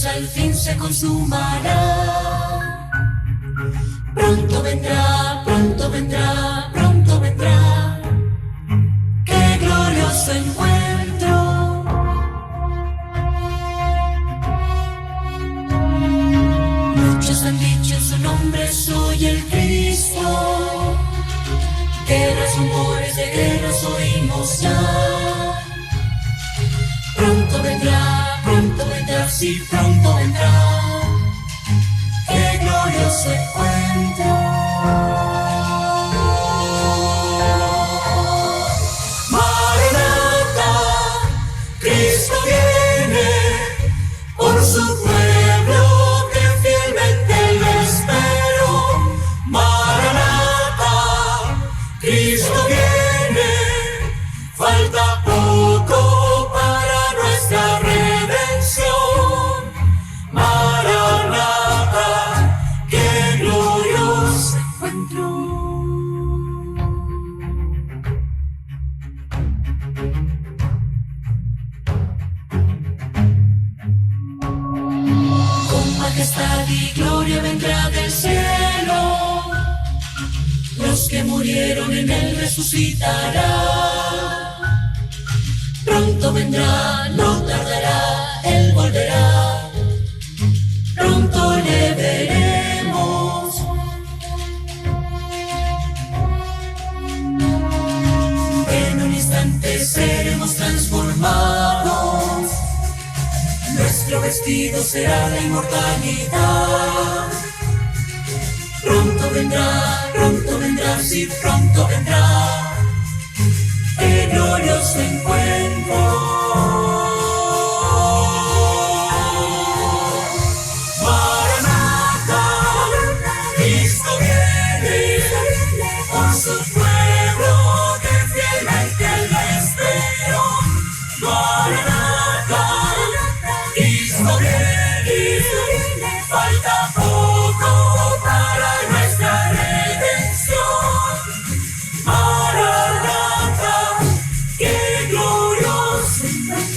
al fin se consumará. Pronto vendrá, pronto vendrá, pronto vendrá. ¡Qué glorioso encuentro! Muchos han dicho en su nombre, soy el Cristo. Guerras, rumores de guerras oímos ya. Pronto vendrá, sí, pronto vendrá. ¡Qué glorioso encuentro! Maranata, Cristo viene por su pueblo que fielmente lo espero. Maranata, Cristo viene, falta poco para nuestra redención. Maranata, qué glorioso encuentro. Con majestad y gloria vendrá del cielo. Los que murieron en él resucitará. Pronto vendrá, no tardará, él volverá. Pronto le veremos. En un instante seremos transformados. Nuestro vestido será la inmortalidad. Pronto vendrá, sí, pronto vendrá. ¡Qué glorioso encuentro! Maranata, Cristo viene por su pueblo que fielmente lo espero. Maranata, Cristo viene, falta poco para nuestra redención. Maranata, qué glorioso encuentro.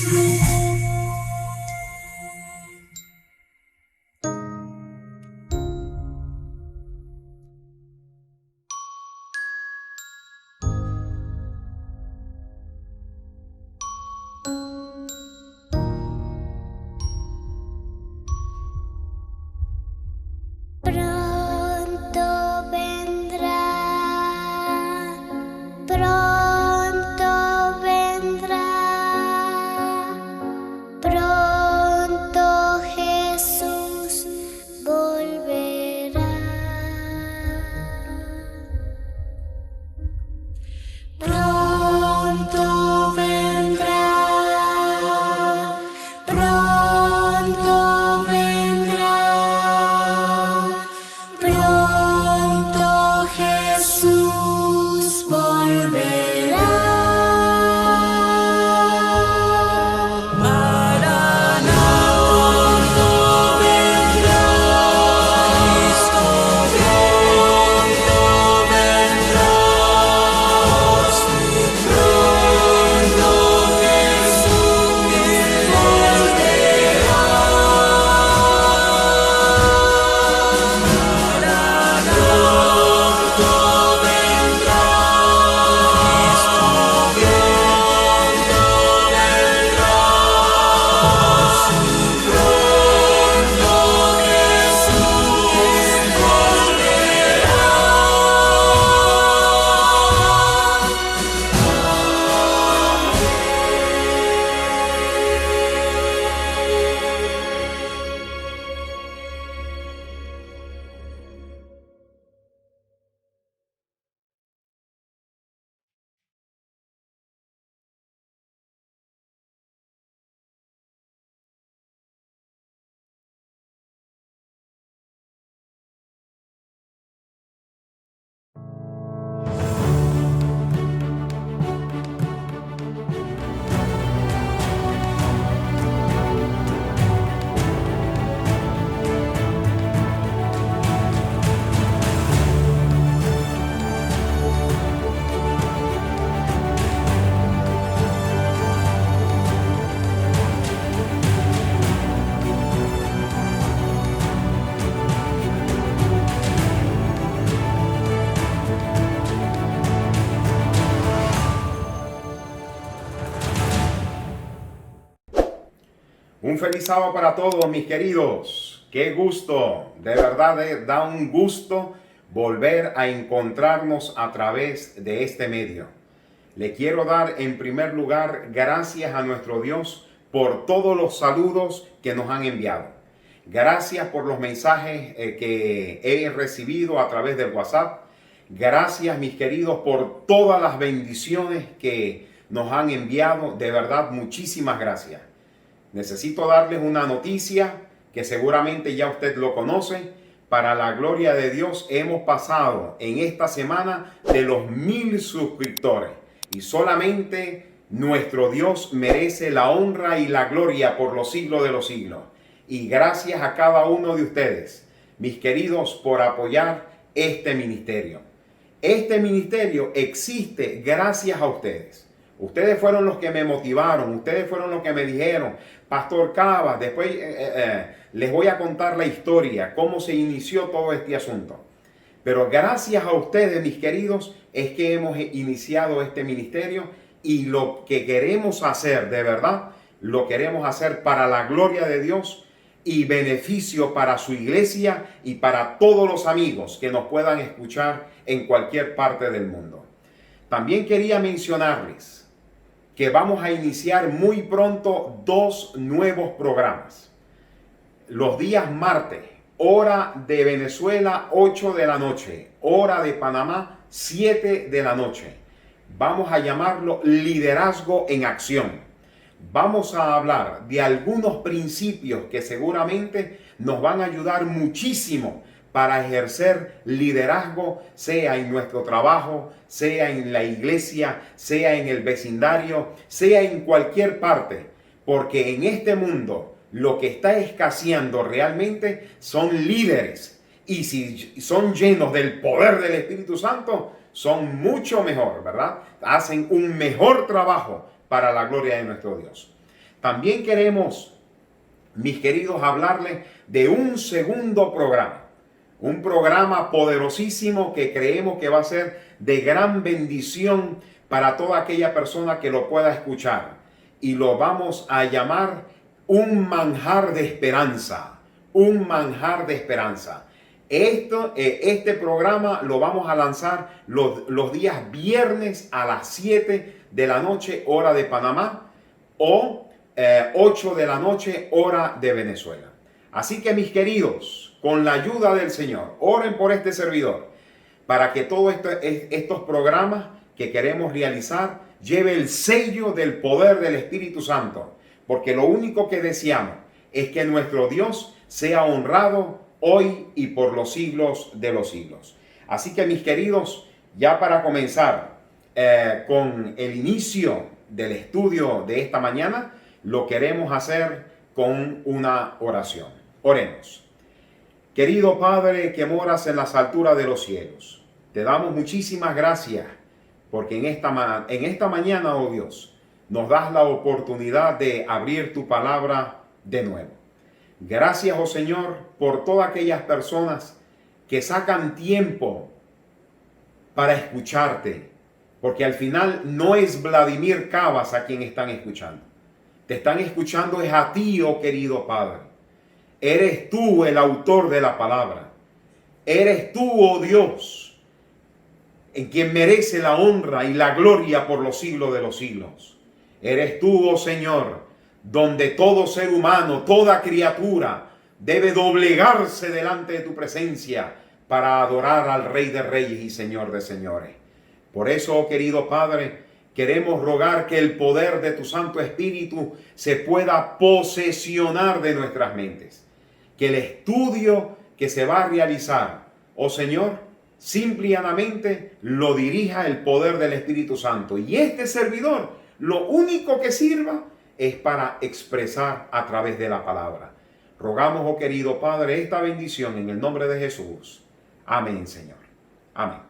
Un feliz sábado para todos, mis queridos. Qué gusto, de verdad da un gusto volver a encontrarnos a través de este medio. Le quiero dar en primer lugar gracias a nuestro Dios por todos los saludos que nos han enviado. Gracias por los mensajes que he recibido a través del WhatsApp. Gracias, mis queridos, por todas las bendiciones que nos han enviado. De verdad, muchísimas gracias. Necesito darles una noticia que seguramente ya usted lo conoce. Para la gloria de Dios, hemos pasado en esta semana de los 1000 suscriptores. Y solamente nuestro Dios merece la honra y la gloria por los siglos de los siglos. Y gracias a cada uno de ustedes, mis queridos, por apoyar este ministerio. Este ministerio existe gracias a ustedes. Ustedes fueron los que me motivaron, ustedes fueron los que me dijeron, Pastor Cava, después les voy a contar la historia, cómo se inició todo este asunto. Pero gracias a ustedes, mis queridos, es que hemos iniciado este ministerio y lo que queremos hacer, de verdad, lo queremos hacer para la gloria de Dios y beneficio para su iglesia y para todos los amigos que nos puedan escuchar en cualquier parte del mundo. También quería mencionarles que vamos a iniciar muy pronto 2 nuevos programas. Los días martes, hora de Venezuela, 8 de la noche. Hora de Panamá, 7 de la noche. Vamos a llamarlo Liderazgo en Acción. Vamos a hablar de algunos principios que seguramente nos van a ayudar muchísimo para ejercer liderazgo, sea en nuestro trabajo, sea en la iglesia, sea en el vecindario, sea en cualquier parte. Porque en este mundo lo que está escaseando realmente son líderes. Y si son llenos del poder del Espíritu Santo, son mucho mejor, ¿verdad? Hacen un mejor trabajo para la gloria de nuestro Dios. También queremos, mis queridos, hablarles de un segundo programa. Un programa poderosísimo que creemos que va a ser de gran bendición para toda aquella persona que lo pueda escuchar. Y lo vamos a llamar un manjar de esperanza. Un manjar de esperanza. Este programa lo vamos a lanzar los días viernes a las 7 de la noche, hora de Panamá, o 8 de la noche, hora de Venezuela. Así que, mis queridos, con la ayuda del Señor, oren por este servidor para que todos estos programas que queremos realizar lleve el sello del poder del Espíritu Santo, porque lo único que deseamos es que nuestro Dios sea honrado hoy y por los siglos de los siglos. Así que, mis queridos, ya para comenzar con el inicio del estudio de esta mañana, lo queremos hacer con una oración. Oremos. Querido Padre que moras en las alturas de los cielos, te damos muchísimas gracias porque en esta mañana, oh Dios, nos das la oportunidad de abrir tu palabra de nuevo. Gracias, oh Señor, por todas aquellas personas que sacan tiempo para escucharte, porque al final no es Vladimir Cavas a quien están escuchando. Te están escuchando es a ti, oh querido Padre. Eres tú el autor de la palabra. Eres tú, oh Dios, en quien merece la honra y la gloria por los siglos de los siglos. Eres tú, oh Señor, donde todo ser humano, toda criatura debe doblegarse delante de tu presencia para adorar al Rey de Reyes y Señor de Señores. Por eso, oh querido Padre, queremos rogar que el poder de tu Santo Espíritu se pueda posesionar de nuestras mentes. Que el estudio que se va a realizar, oh Señor, simple y llanamente lo dirija el poder del Espíritu Santo. Y este servidor, lo único que sirva es para expresar a través de la palabra. Rogamos, oh querido Padre, esta bendición en el nombre de Jesús. Amén, Señor. Amén.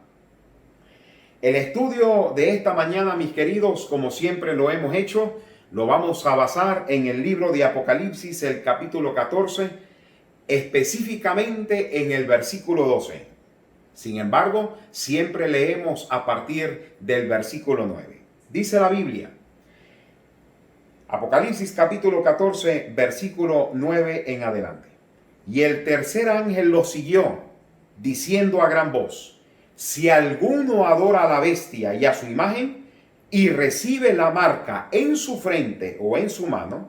El estudio de esta mañana, mis queridos, como siempre lo hemos hecho, lo vamos a basar en el libro de Apocalipsis, el capítulo 14, específicamente en el versículo 12. Sin embargo, siempre leemos a partir del versículo 9. Dice la Biblia: Apocalipsis capítulo 14, versículo 9 en adelante. Y el tercer ángel lo siguió, diciendo a gran voz: si alguno adora a la bestia y a su imagen, y recibe la marca en su frente o en su mano,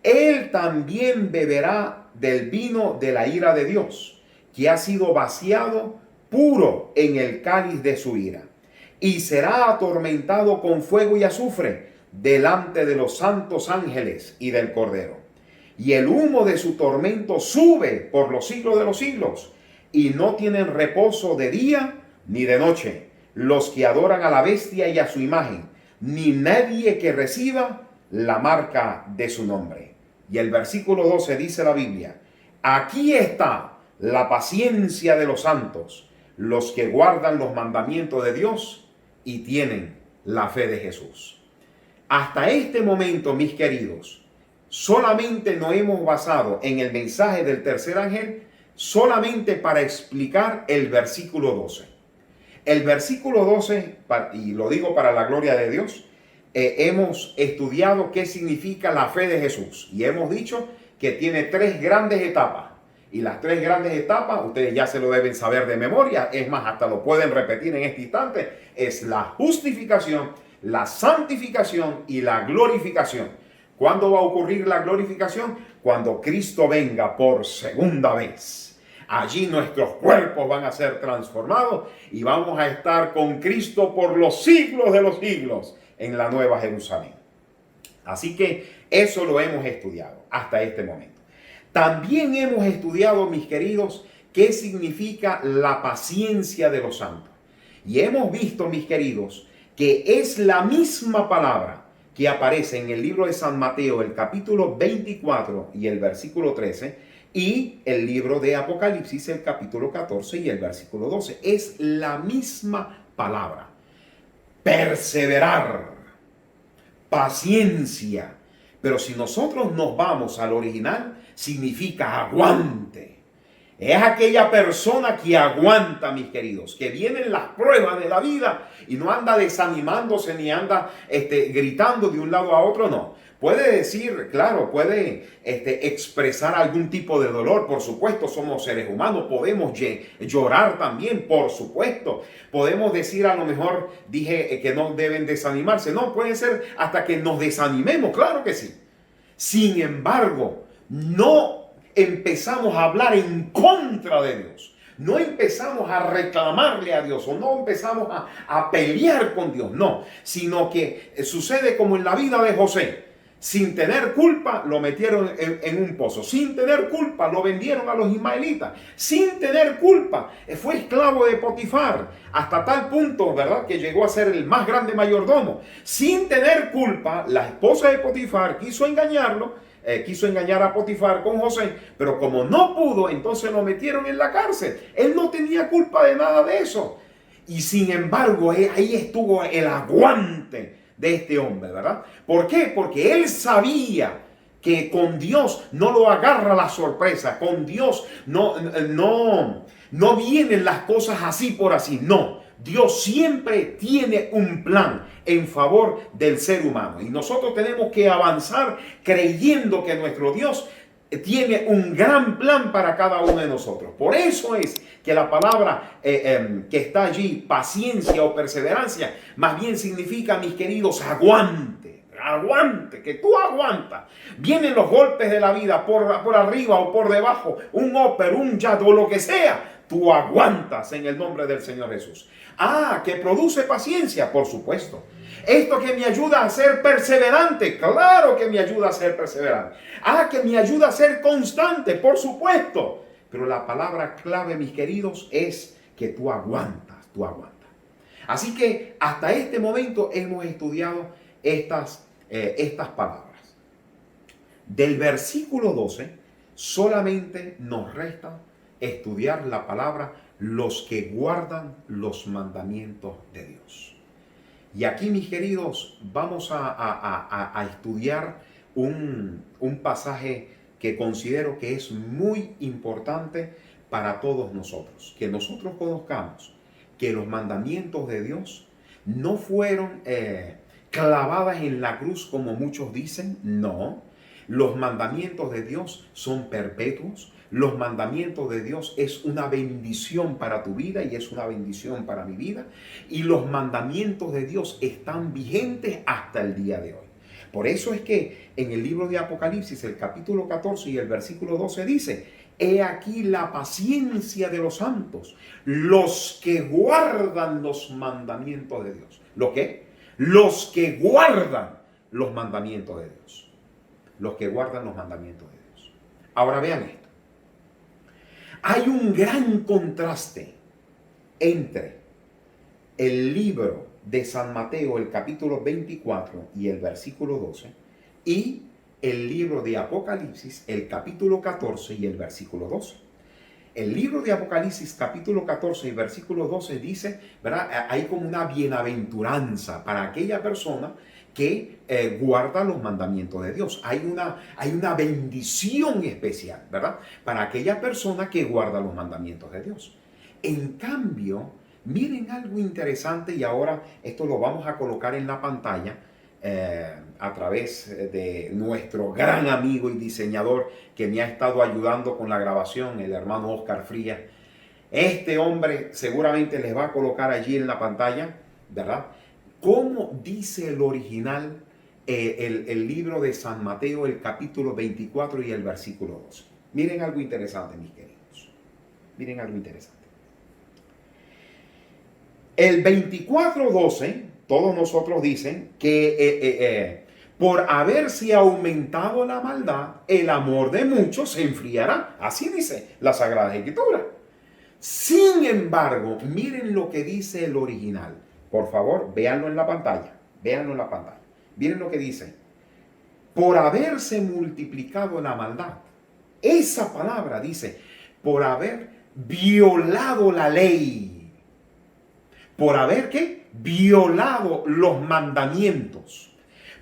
él también beberá del vino de la ira de Dios, que ha sido vaciado puro en el cáliz de su ira, y será atormentado con fuego y azufre delante de los santos ángeles y del Cordero. Y el humo de su tormento sube por los siglos de los siglos, y no tienen reposo de día ni de noche los que adoran a la bestia y a su imagen, ni nadie que reciba la marca de su nombre. Y el versículo 12 dice la Biblia: aquí está la paciencia de los santos, los que guardan los mandamientos de Dios y tienen la fe de Jesús. Hasta este momento, mis queridos, solamente nos hemos basado en el mensaje del tercer ángel solamente para explicar el versículo 12. El versículo 12, y lo digo para la gloria de Dios, hemos estudiado qué significa la fe de Jesús. Y hemos dicho que tiene tres grandes etapas. Y las tres grandes etapas, ustedes ya se lo deben saber de memoria. Es más, hasta lo pueden repetir en este instante. Es la justificación, la santificación y la glorificación. ¿Cuándo va a ocurrir la glorificación? Cuando Cristo venga por segunda vez. Allí nuestros cuerpos van a ser transformados y vamos a estar con Cristo por los siglos de los siglos en la Nueva Jerusalén. Así que eso lo hemos estudiado hasta este momento. También hemos estudiado, mis queridos, qué significa la paciencia de los santos. Y hemos visto, mis queridos, que es la misma palabra que aparece en el libro de San Mateo, el capítulo 24 y el versículo 13, y el libro de Apocalipsis, el capítulo 14 y el versículo 12. Es la misma palabra. Perseverar, paciencia. Pero si nosotros nos vamos al original, significa aguante. Es aquella persona que aguanta, mis queridos, que vienen las pruebas de la vida y no anda desanimándose ni anda gritando de un lado a otro, no. Puede decir, claro, puede expresar algún tipo de dolor, por supuesto, somos seres humanos, podemos llorar también, por supuesto. Podemos decir, a lo mejor dije que no deben desanimarse, no, puede ser hasta que nos desanimemos, claro que sí. Sin embargo, no empezamos a hablar en contra de Dios. No empezamos a reclamarle a Dios o no empezamos a pelear con Dios, no. Sino que sucede como en la vida de José. Sin tener culpa lo metieron en un pozo. Sin tener culpa lo vendieron a los ismaelitas. Sin tener culpa fue esclavo de Potifar. Hasta tal punto, ¿verdad?, que llegó a ser el más grande mayordomo. Sin tener culpa, la esposa de Potifar quiso engañarlo. Quiso engañar a Potifar con José, pero como no pudo, entonces lo metieron en la cárcel. Él no tenía culpa de nada de eso. Y sin embargo, ahí estuvo el aguante de este hombre, ¿verdad? ¿Por qué? Porque él sabía que con Dios no lo agarra la sorpresa. Con Dios no vienen las cosas así por así. No. Dios siempre tiene un plan en favor del ser humano. Y nosotros tenemos que avanzar creyendo que nuestro Dios tiene un gran plan para cada uno de nosotros. Por eso es que la palabra que está allí, paciencia o perseverancia, más bien significa, mis queridos, aguante. Aguante, que tú aguantas. Vienen los golpes de la vida por arriba o por debajo, un upper, un jab o lo que sea. Tú aguantas en el nombre del Señor Jesús. Que produce paciencia, por supuesto. Esto que me ayuda a ser perseverante, claro que me ayuda a ser perseverante. Que me ayuda a ser constante, por supuesto. Pero la palabra clave, mis queridos, es que tú aguantas, tú aguantas. Así que hasta este momento hemos estudiado estas palabras. Del versículo 12 solamente nos resta estudiar la palabra los que guardan los mandamientos de Dios. Y aquí, mis queridos, vamos a estudiar un pasaje que considero que es muy importante para todos nosotros. Que nosotros conozcamos que los mandamientos de Dios no fueron clavadas en la cruz como muchos dicen. No, los mandamientos de Dios son perpetuos. Los mandamientos de Dios es una bendición para tu vida y es una bendición para mi vida. Y los mandamientos de Dios están vigentes hasta el día de hoy. Por eso es que en el libro de Apocalipsis, el capítulo 14 y el versículo 12 dice: he aquí la paciencia de los santos, los que guardan los mandamientos de Dios. ¿Lo qué? Los que guardan los mandamientos de Dios. Los que guardan los mandamientos de Dios. Ahora vean esto. Hay un gran contraste entre el libro de San Mateo, el capítulo 24 y el versículo 12, y el libro de Apocalipsis, el capítulo 14 y el versículo 12. El libro de Apocalipsis, capítulo 14 y versículo 12 dice, ¿verdad? Hay como una bienaventuranza para aquella persona que guarda los mandamientos de Dios. Hay una bendición especial, ¿verdad? Para aquella persona que guarda los mandamientos de Dios. En cambio, miren algo interesante, y ahora esto lo vamos a colocar en la pantalla a través de nuestro gran amigo y diseñador que me ha estado ayudando con la grabación, el hermano Oscar Frías. Este hombre seguramente les va a colocar allí en la pantalla, ¿verdad? ¿Cómo dice el original el libro de San Mateo, el capítulo 24 y el versículo 12? Miren algo interesante, mis queridos. Miren algo interesante. El 24:12, todos nosotros dicen que por haberse aumentado la maldad, el amor de muchos se enfriará. Así dice la Sagrada Escritura. Sin embargo, miren lo que dice el original. Por favor, véanlo en la pantalla. Véanlo en la pantalla. Miren lo que dice. Por haberse multiplicado la maldad. Esa palabra dice, por haber violado la ley. Por haber, ¿qué? Violado los mandamientos.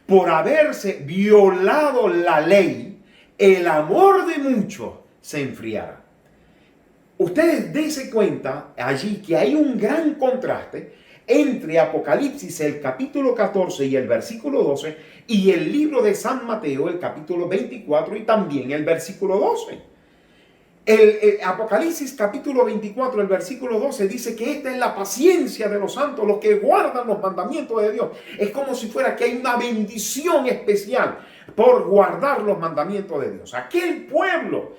Por haberse violado la ley, el amor de muchos se enfriará. Ustedes dense cuenta allí que hay un gran contraste entre Apocalipsis, el capítulo 14 y el versículo 12, y el libro de San Mateo, el capítulo 24 y también el versículo 12. El Apocalipsis capítulo 24, el versículo 12 dice que esta es la paciencia de los santos, los que guardan los mandamientos de Dios. Es como si fuera que hay una bendición especial por guardar los mandamientos de Dios. Aquel pueblo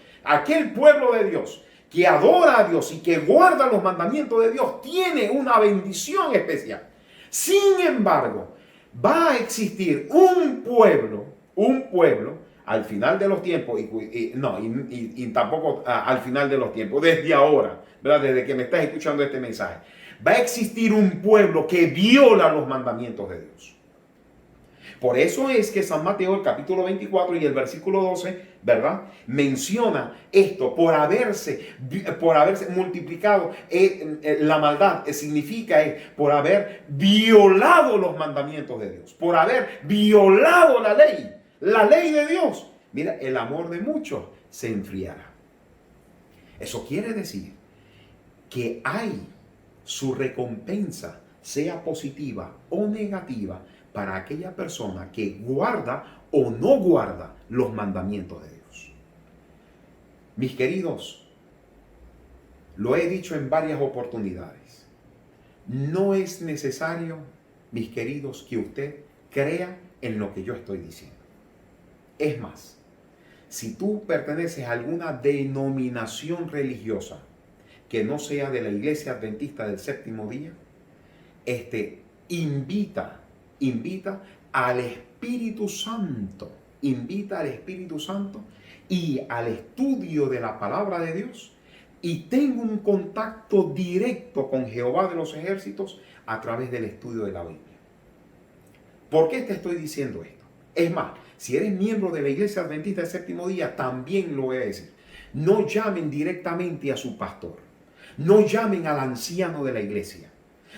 de Dios que adora a Dios y que guarda los mandamientos de Dios tiene una bendición especial. Sin embargo, va a existir un pueblo al final de los tiempos, y tampoco al final de los tiempos, desde ahora, ¿verdad? Desde que me estás escuchando este mensaje, va a existir un pueblo que viola los mandamientos de Dios. Por eso es que San Mateo, el capítulo 24 y el versículo 12, ¿verdad? Menciona esto, por haberse multiplicado la maldad, significa por haber violado los mandamientos de Dios, por haber violado la ley de Dios. Mira, el amor de muchos se enfriará. Eso quiere decir que hay su recompensa, sea positiva o negativa, para aquella persona que guarda o no guarda los mandamientos de Dios. Mis queridos, lo he dicho en varias oportunidades. No es necesario, mis queridos, que usted crea en lo que yo estoy diciendo. Es más, si tú perteneces a alguna denominación religiosa que no sea de la Iglesia Adventista del Séptimo Día, invita al Espíritu Santo, y al estudio de la palabra de Dios, y tenga un contacto directo con Jehová de los ejércitos a través del estudio de la Biblia. ¿Por qué te estoy diciendo esto? Es más, si eres miembro de la Iglesia Adventista del Séptimo Día, también lo voy a decir. No llamen directamente a su pastor. No llamen al anciano de la iglesia.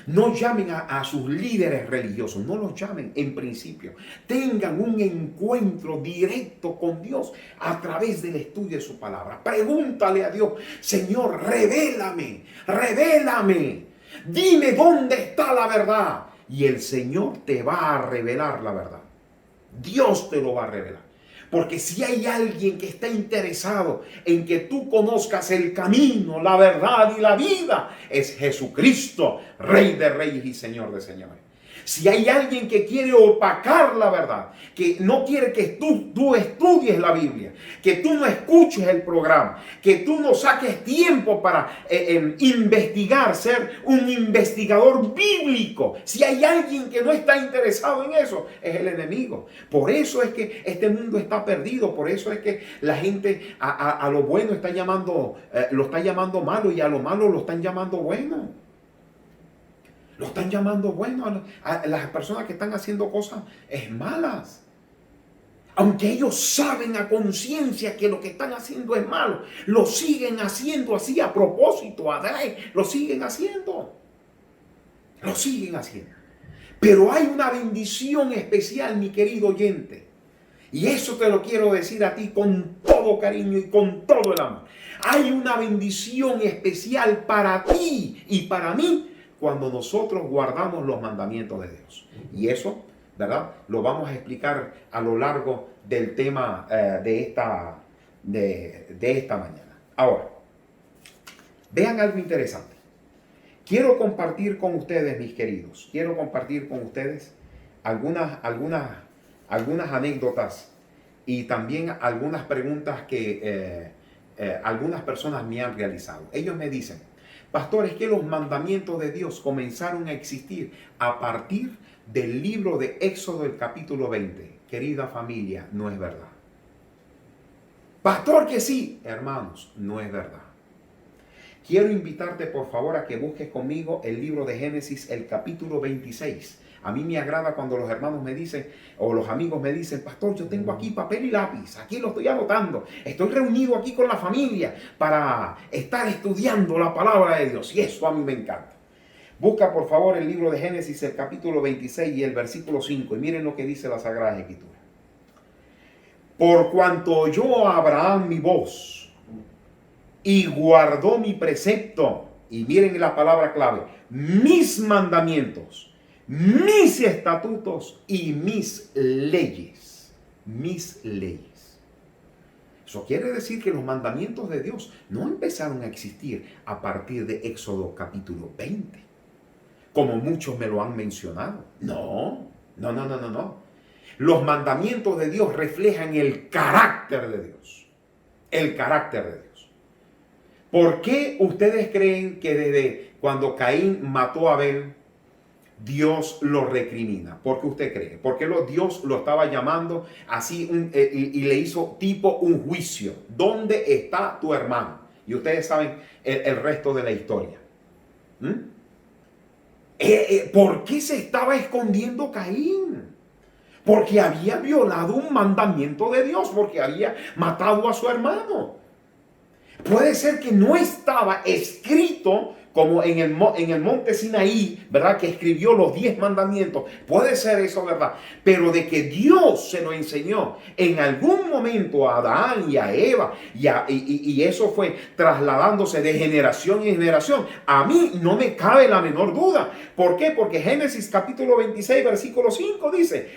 No llamen a sus líderes religiosos. No los llamen en principio. Tengan un encuentro directo con Dios a través del estudio de su palabra. Pregúntale a Dios: Señor, revélame. Dime dónde está la verdad. y el Señor te va a revelar la verdad. Dios te lo va a revelar. Porque si hay alguien que está interesado en que tú conozcas el camino, la verdad y la vida, es Jesucristo, Rey de Reyes y Señor de Señores. Si hay alguien que quiere opacar la verdad, que no quiere que tú estudies la Biblia, que tú no escuches el programa, que tú no saques tiempo para investigar, ser un investigador bíblico. Si hay alguien que no está interesado en eso, es el enemigo. Por eso es que este mundo está perdido. Por eso es que la gente a lo bueno está llamando, lo está llamando malo, y a lo malo lo están llamando bueno. Lo están llamando bueno a las personas que están haciendo cosas malas. Aunque ellos saben a conciencia que lo que están haciendo es malo, lo siguen haciendo así a propósito, lo siguen haciendo. Lo siguen haciendo. Pero hay una bendición especial, mi querido oyente. Y eso te lo quiero decir a ti con todo cariño y con todo el amor. Hay una bendición especial para ti y para mí cuando nosotros guardamos los mandamientos de Dios. Y eso, ¿verdad?, lo vamos a explicar a lo largo del tema de esta mañana. Ahora, vean algo interesante. Quiero compartir con ustedes, mis queridos, algunas anécdotas y también algunas preguntas que algunas personas me han realizado. Ellos me dicen: pastor, es que los mandamientos de Dios comenzaron a existir a partir del libro de Éxodo, el capítulo 20. Querida familia, no es verdad. Pastor, que sí. Hermanos, no es verdad. Quiero invitarte, por favor, a que busques conmigo el libro de Génesis, el capítulo 26. A mí me agrada cuando los hermanos me dicen, o los amigos me dicen: pastor, yo tengo aquí papel y lápiz, aquí lo estoy anotando, estoy reunido aquí con la familia para estar estudiando la palabra de Dios. Y eso a mí me encanta. Busca, por favor, el libro de Génesis, el capítulo 26 y el versículo 5. Y miren lo que dice la Sagrada Escritura. Por cuanto oyó a Abraham mi voz y guardó mi precepto, y miren la palabra clave, mis mandamientos, mis estatutos y mis leyes. Mis leyes. Eso quiere decir que los mandamientos de Dios no empezaron a existir a partir de Éxodo capítulo 20, como muchos me lo han mencionado. No. Los mandamientos de Dios reflejan el carácter de Dios. El carácter de Dios. ¿Por qué ustedes creen que desde cuando Caín mató a Abel, Dios lo recrimina? ¿Por qué usted cree? Porque Dios lo estaba llamando así y le hizo tipo un juicio. ¿Dónde está tu hermano? Y ustedes saben el resto de la historia. ¿Por qué se estaba escondiendo Caín? Porque había violado un mandamiento de Dios, porque había matado a su hermano. Puede ser que no estaba escrito como en el monte Sinaí, ¿verdad?, que escribió los 10 mandamientos. Puede ser eso, ¿verdad? Pero de que Dios se lo enseñó en algún momento a Adán y a Eva, y eso fue trasladándose de generación en generación, a mí no me cabe la menor duda. ¿Por qué? Porque Génesis capítulo 26, versículo 5 dice: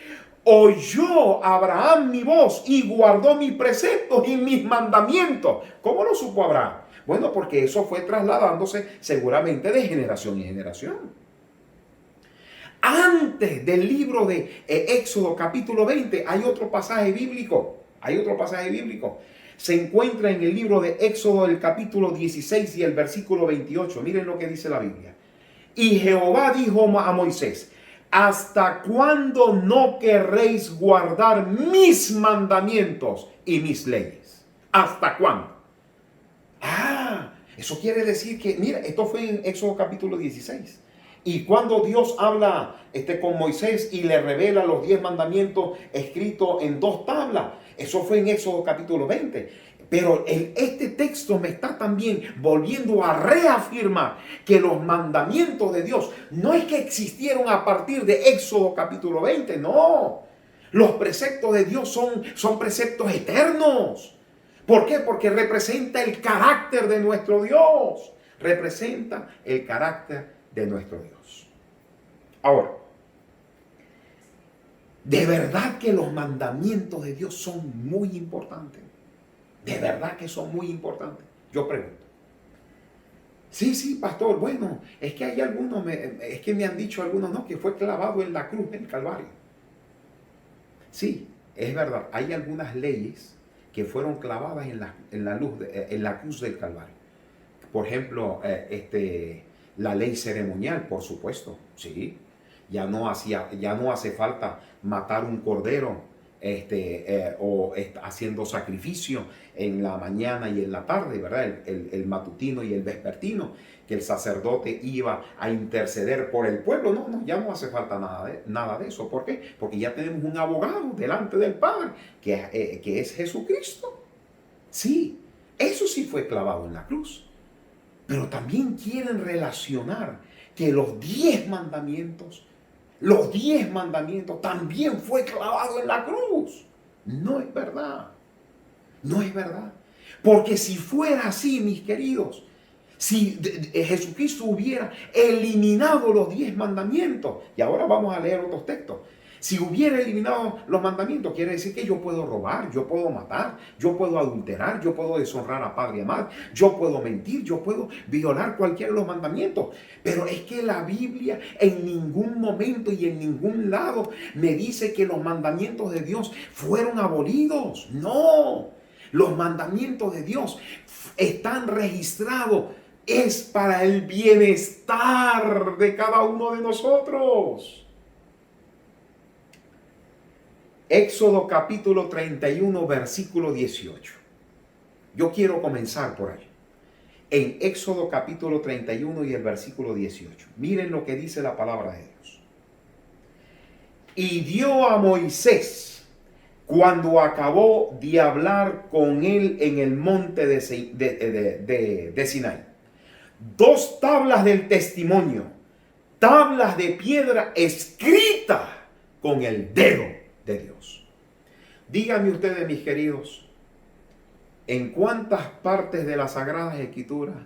oyó Abraham mi voz y guardó mis preceptos y mis mandamientos. ¿Cómo lo supo Abraham? Bueno, porque eso fue trasladándose seguramente de generación en generación. Antes del libro de Éxodo capítulo 20 hay otro pasaje bíblico. Se encuentra en el libro de Éxodo, el capítulo 16 y el versículo 28. Miren lo que dice la Biblia. Y Jehová dijo a Moisés: ¿hasta cuándo no querréis guardar mis mandamientos y mis leyes? ¿Hasta cuándo? Eso quiere decir que, mira, esto fue en Éxodo capítulo 16. Y cuando Dios habla con Moisés y le revela los 10 mandamientos escritos en 2 tablas, eso fue en Éxodo capítulo 20. Pero este texto me está también volviendo a reafirmar que los mandamientos de Dios no es que existieron a partir de Éxodo capítulo 20, no. Los preceptos de Dios son preceptos eternos. ¿Por qué? Porque representa el carácter de nuestro Dios. Representa el carácter de nuestro Dios. Ahora, De verdad que los mandamientos de Dios son muy importantes. De verdad que son muy importantes. Yo pregunto. Sí, pastor, bueno, es que hay algunos, es que me han dicho algunos, no, que fue clavado en la cruz del Calvario. Sí, es verdad, hay algunas leyes que fueron clavadas en la cruz del Calvario. Por ejemplo, la ley ceremonial, por supuesto, sí. Ya no hace falta matar un cordero haciendo sacrificio en la mañana y en la tarde, ¿verdad? El matutino y el vespertino, que el sacerdote iba a interceder por el pueblo. No, ya no hace falta nada de eso. ¿Por qué? Porque ya tenemos un abogado delante del Padre, que es Jesucristo. Sí, eso sí fue clavado en la cruz. Pero también quieren relacionar que los 10 mandamientos también fue clavado en la cruz. No es verdad. No es verdad. Porque si fuera así, mis queridos, si Jesucristo hubiera eliminado los 10 mandamientos, y ahora vamos a leer otros textos, si hubiera eliminado los mandamientos, quiere decir que yo puedo robar, yo puedo matar, yo puedo adulterar, yo puedo deshonrar a padre y a madre, yo puedo mentir, yo puedo violar cualquiera de los mandamientos. Pero es que la Biblia en ningún momento y en ningún lado me dice que los mandamientos de Dios fueron abolidos. No, los mandamientos de Dios están registrados. Es para el bienestar de cada uno de nosotros. Éxodo capítulo 31, versículo 18. Yo quiero comenzar por ahí. En Éxodo capítulo 31 y el versículo 18. Miren lo que dice la palabra de Dios. Y dio a Moisés, cuando acabó de hablar con él en el monte de Sinaí, 2 tablas del testimonio, tablas de piedra escritas con el dedo de Dios. Díganme ustedes, mis queridos, ¿en cuántas partes de las Sagradas Escrituras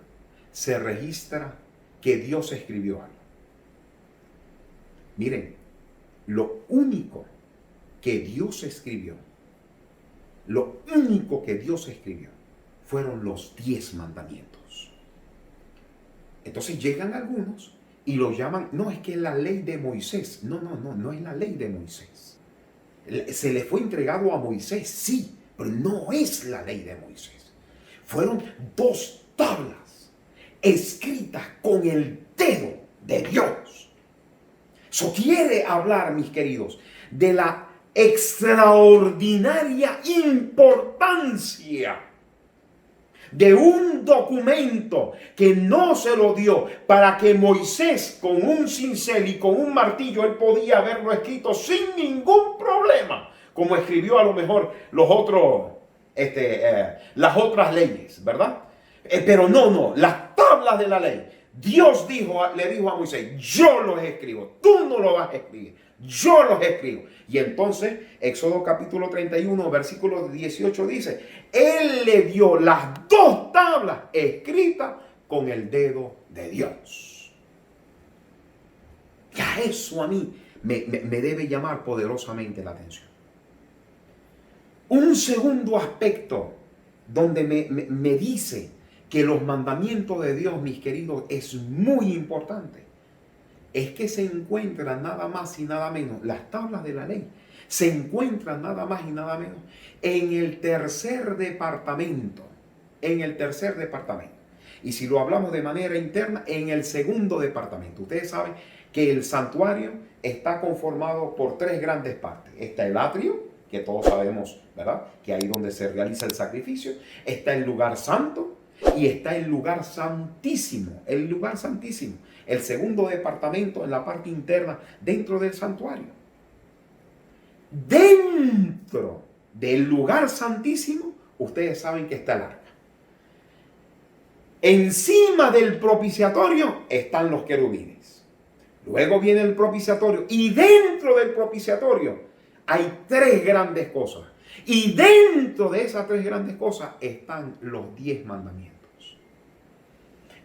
se registra que Dios escribió algo? Miren, lo único que Dios escribió fueron los 10 mandamientos. Entonces llegan algunos y lo llaman, no, es que es la ley de Moisés. No es la ley de Moisés. Se le fue entregado a Moisés, sí, pero no es la ley de Moisés. Fueron 2 tablas escritas con el dedo de Dios. Eso quiere hablar, mis queridos, de la extraordinaria importancia de un documento que no se lo dio para que Moisés, con un cincel y con un martillo, él podía haberlo escrito sin ningún problema, como escribió a lo mejor las otras leyes, ¿verdad? Pero no, las tablas de la ley. Dios le dijo a Moisés, yo los escribo, tú no lo vas a escribir, yo los escribo. Y entonces, Éxodo capítulo 31, versículo 18 dice, Él le dio las 2 tablas escritas con el dedo de Dios. Ya eso a mí me debe llamar poderosamente la atención. Un segundo aspecto donde me dice que los mandamientos de Dios, mis queridos, es muy importante, es que se encuentran nada más y nada menos, las tablas de la ley, se encuentran nada más y nada menos en el tercer departamento. Y si lo hablamos de manera interna, en el segundo departamento. Ustedes saben que el santuario está conformado por 3 grandes partes. Está el atrio, que todos sabemos, ¿verdad?, que ahí donde se realiza el sacrificio. Está el lugar santo y está el lugar santísimo. El lugar santísimo. El segundo departamento en la parte interna, dentro del santuario. Dentro del lugar santísimo, ustedes saben que está el arca. Encima del propiciatorio están los querubines. Luego viene el propiciatorio. Y dentro del propiciatorio hay 3 grandes cosas. Y dentro de esas 3 grandes cosas están los 10 mandamientos.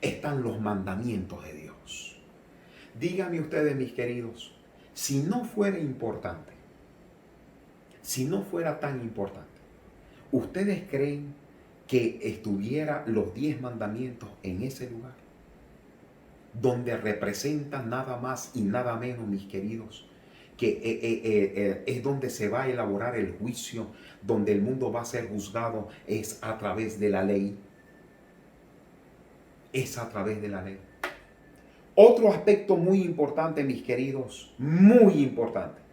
Están los mandamientos de Dios. Díganme ustedes, mis queridos, si no fuera importante Si no fuera tan importante, ¿ustedes creen que estuviera los 10 mandamientos en ese lugar? Donde representan nada más y nada menos, mis queridos, que es donde se va a elaborar el juicio, donde el mundo va a ser juzgado, es a través de la ley. Es a través de la ley. Otro aspecto muy importante, mis queridos, muy importante,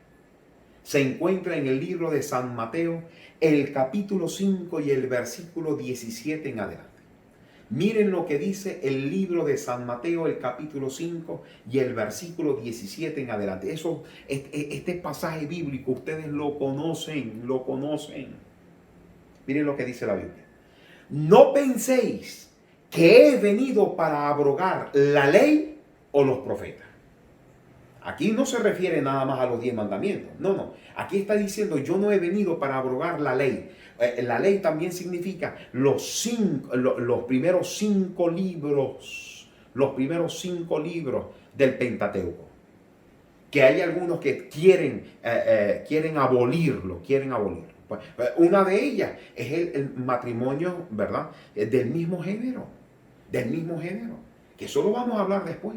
se encuentra en el libro de San Mateo, el capítulo 5 y el versículo 17 en adelante. Miren lo que dice el libro de San Mateo, el capítulo 5 y el versículo 17 en adelante. Este pasaje bíblico, ustedes lo conocen, lo conocen. Miren lo que dice la Biblia. No penséis que he venido para abrogar la ley o los profetas. Aquí no se refiere nada más a los 10 mandamientos. No. Aquí está diciendo, yo no he venido para abrogar la ley. La ley también significa los primeros 5 libros. Los primeros 5 libros del Pentateuco. Que hay algunos que quieren abolirlo. Pues, una de ellas es el matrimonio, ¿verdad? Del mismo género. Que eso lo vamos a hablar después.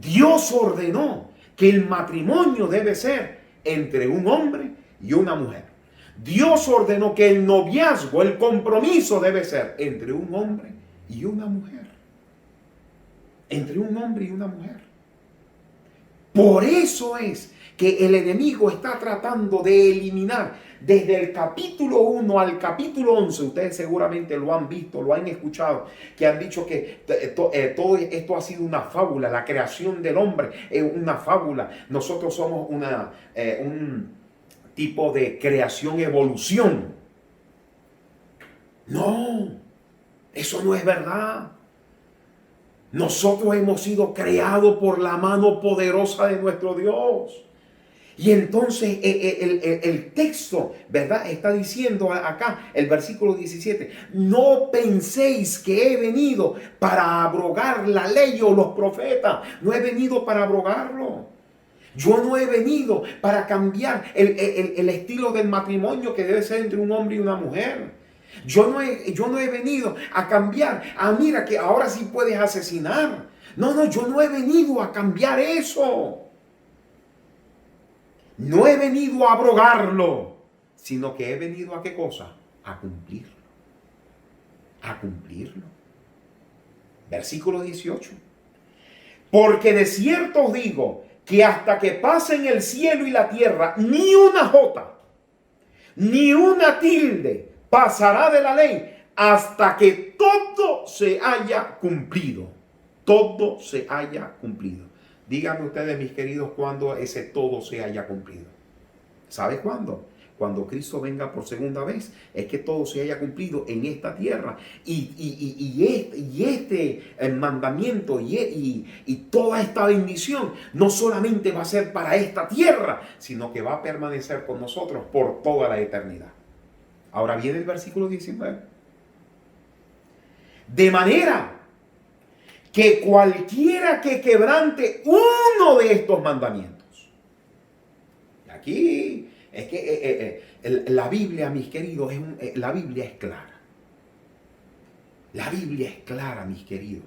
Dios ordenó que el matrimonio debe ser entre un hombre y una mujer. Dios ordenó que el noviazgo, el compromiso debe ser entre un hombre y una mujer. Entre un hombre y una mujer. Por eso es que el enemigo está tratando de eliminar desde el capítulo 1 al capítulo 11. Ustedes seguramente lo han visto, lo han escuchado, que han dicho que todo esto ha sido una fábula. La creación del hombre es una fábula. Nosotros somos un tipo de creación-evolución. No, eso no es verdad. Nosotros hemos sido creados por la mano poderosa de nuestro Dios. Y entonces el texto, ¿verdad? Está diciendo acá, el versículo 17, no penséis que he venido para abrogar la ley o los profetas. No he venido para abrogarlo. Yo no he venido para cambiar el estilo del matrimonio que debe ser entre un hombre y una mujer. Yo no he venido a cambiar. Mira que ahora sí puedes asesinar. No, yo no he venido a cambiar eso. No he venido a abrogarlo, sino que he venido a ¿qué cosa? A cumplirlo. A cumplirlo. Versículo 18. Porque de cierto os digo que hasta que pasen el cielo y la tierra, ni una jota, ni una tilde pasará de la ley hasta que todo se haya cumplido. Todo se haya cumplido. Díganme ustedes, mis queridos, cuándo ese todo se haya cumplido. ¿Sabe cuándo? Cuando Cristo venga por segunda vez, es que todo se haya cumplido en esta tierra. Y este mandamiento y toda esta bendición no solamente va a ser para esta tierra, sino que va a permanecer con nosotros por toda la eternidad. Ahora viene el versículo 19. De manera que cualquiera que quebrante uno de estos mandamientos. Aquí es que la Biblia, mis queridos, la Biblia es clara. La Biblia es clara, mis queridos.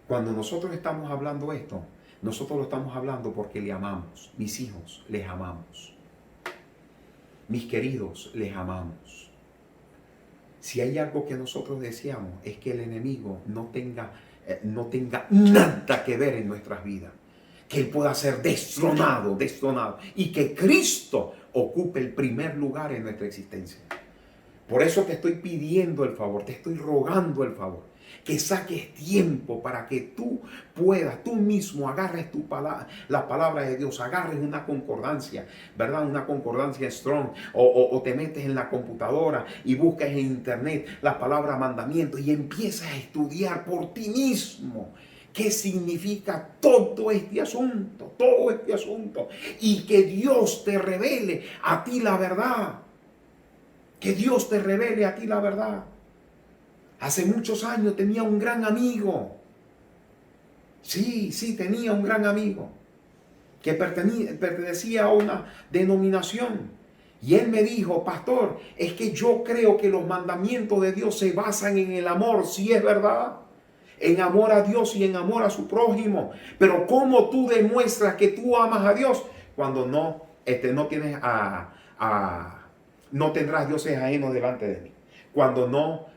Cuando nosotros estamos hablando esto, nosotros lo estamos hablando porque le amamos. Mis hijos, les amamos. Mis queridos, les amamos. Si hay algo que nosotros deseamos es que el enemigo no tenga nada que ver en nuestras vidas. Que él pueda ser destronado y que Cristo ocupe el primer lugar en nuestra existencia. Por eso te estoy pidiendo el favor, te estoy rogando el favor, que saques tiempo para que tú puedas, tú mismo agarres la palabra de Dios, agarres una concordancia, ¿verdad? Una concordancia strong, o te metes en la computadora y buscas en internet la palabra mandamiento y empiezas a estudiar por ti mismo qué significa todo este asunto, y que Dios te revele a ti la verdad. Que Dios te revele a ti la verdad. Hace muchos años tenía un gran amigo. Sí, tenía un gran amigo. que pertenecía a una denominación. Y él me dijo, pastor, es que yo creo que los mandamientos de Dios se basan en el amor. Sí, es verdad. En amor a Dios y en amor a su prójimo. Pero ¿cómo tú demuestras que tú amas a Dios cuando no tienes no tendrás dioses ajenos delante de mí? Cuando no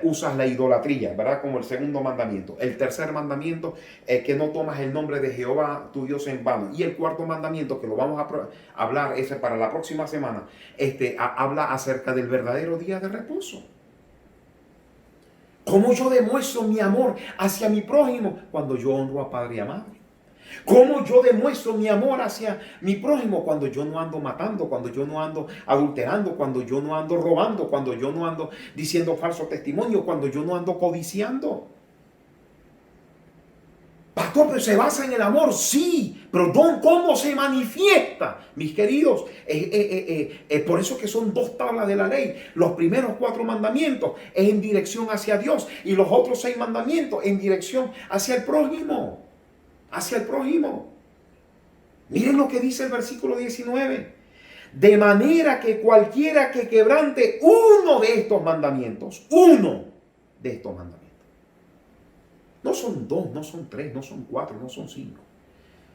usas la idolatría, ¿verdad? Como el segundo mandamiento. El tercer mandamiento es que no tomas el nombre de Jehová tu Dios en vano. Y el cuarto mandamiento, que lo vamos a hablar ese para la próxima semana, habla acerca del verdadero día de reposo. ¿Cómo yo demuestro mi amor hacia mi prójimo? Cuando yo honro a padre y a madre. ¿Cómo yo demuestro mi amor hacia mi prójimo? Cuando yo no ando matando, cuando yo no ando adulterando, cuando yo no ando robando, cuando yo no ando diciendo falso testimonio, cuando yo no ando codiciando. Pastor, pero se basa en el amor, sí, pero ¿cómo se manifiesta? Mis queridos, por eso que son 2 tablas de la ley. Los primeros 4 mandamientos es en dirección hacia Dios y los otros 6 mandamientos en dirección hacia el prójimo. Hacia el prójimo. Miren lo que dice el versículo 19. De manera que cualquiera que quebrante uno de estos mandamientos, no son 2, no son 3, no son 4, no son 5.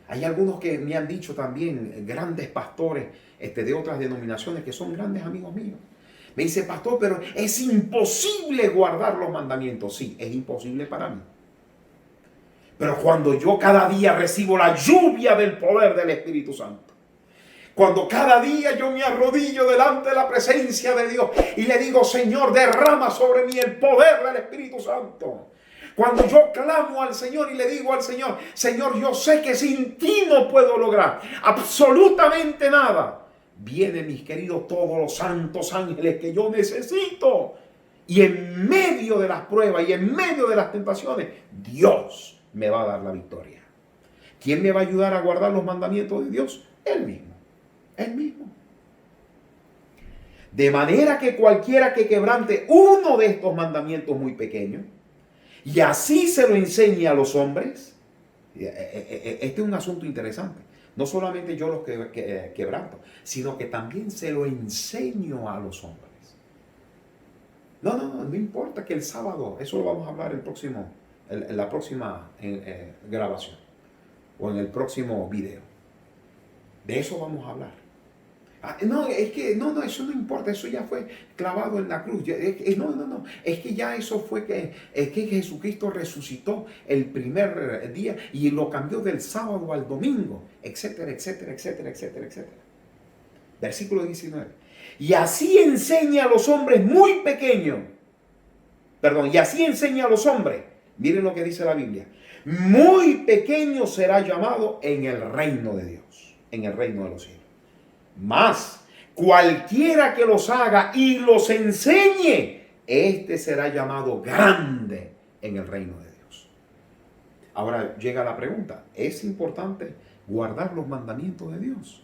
Hay algunos que me han dicho también, grandes pastores de otras denominaciones que son grandes amigos míos. Me dice, pastor, pero es imposible guardar los mandamientos. Sí, es imposible para mí. Pero cuando yo cada día recibo la lluvia del poder del Espíritu Santo, cuando cada día yo me arrodillo delante de la presencia de Dios y le digo, Señor, derrama sobre mí el poder del Espíritu Santo. Cuando yo clamo al Señor y le digo al Señor, Señor, yo sé que sin ti no puedo lograr absolutamente nada. Vienen, mis queridos, todos los santos ángeles que yo necesito. Y en medio de las pruebas y en medio de las tentaciones, Dios me va a dar la victoria. ¿Quién me va a ayudar a guardar los mandamientos de Dios? Él mismo. Él mismo. De manera que cualquiera que quebrante uno de estos mandamientos muy pequeños y así se lo enseñe a los hombres. Este es un asunto interesante. No solamente yo los quebranto, sino que también se lo enseño a los hombres. No importa que el sábado, eso lo vamos a hablar en la próxima grabación o en el próximo video. De eso vamos a hablar. Eso no importa, eso ya fue clavado en la cruz. Es que ya eso fue que Jesucristo resucitó el primer día y lo cambió del sábado al domingo, etcétera, etcétera, etcétera, etcétera, etcétera. Versículo 19. Y así enseña a los hombres muy pequeños. Y así enseña a los hombres. Miren lo que dice la Biblia. Muy pequeño será llamado en el reino de Dios, en el reino de los cielos. Mas cualquiera que los haga y los enseñe, este será llamado grande en el reino de Dios. Ahora llega la pregunta, ¿es importante guardar los mandamientos de Dios?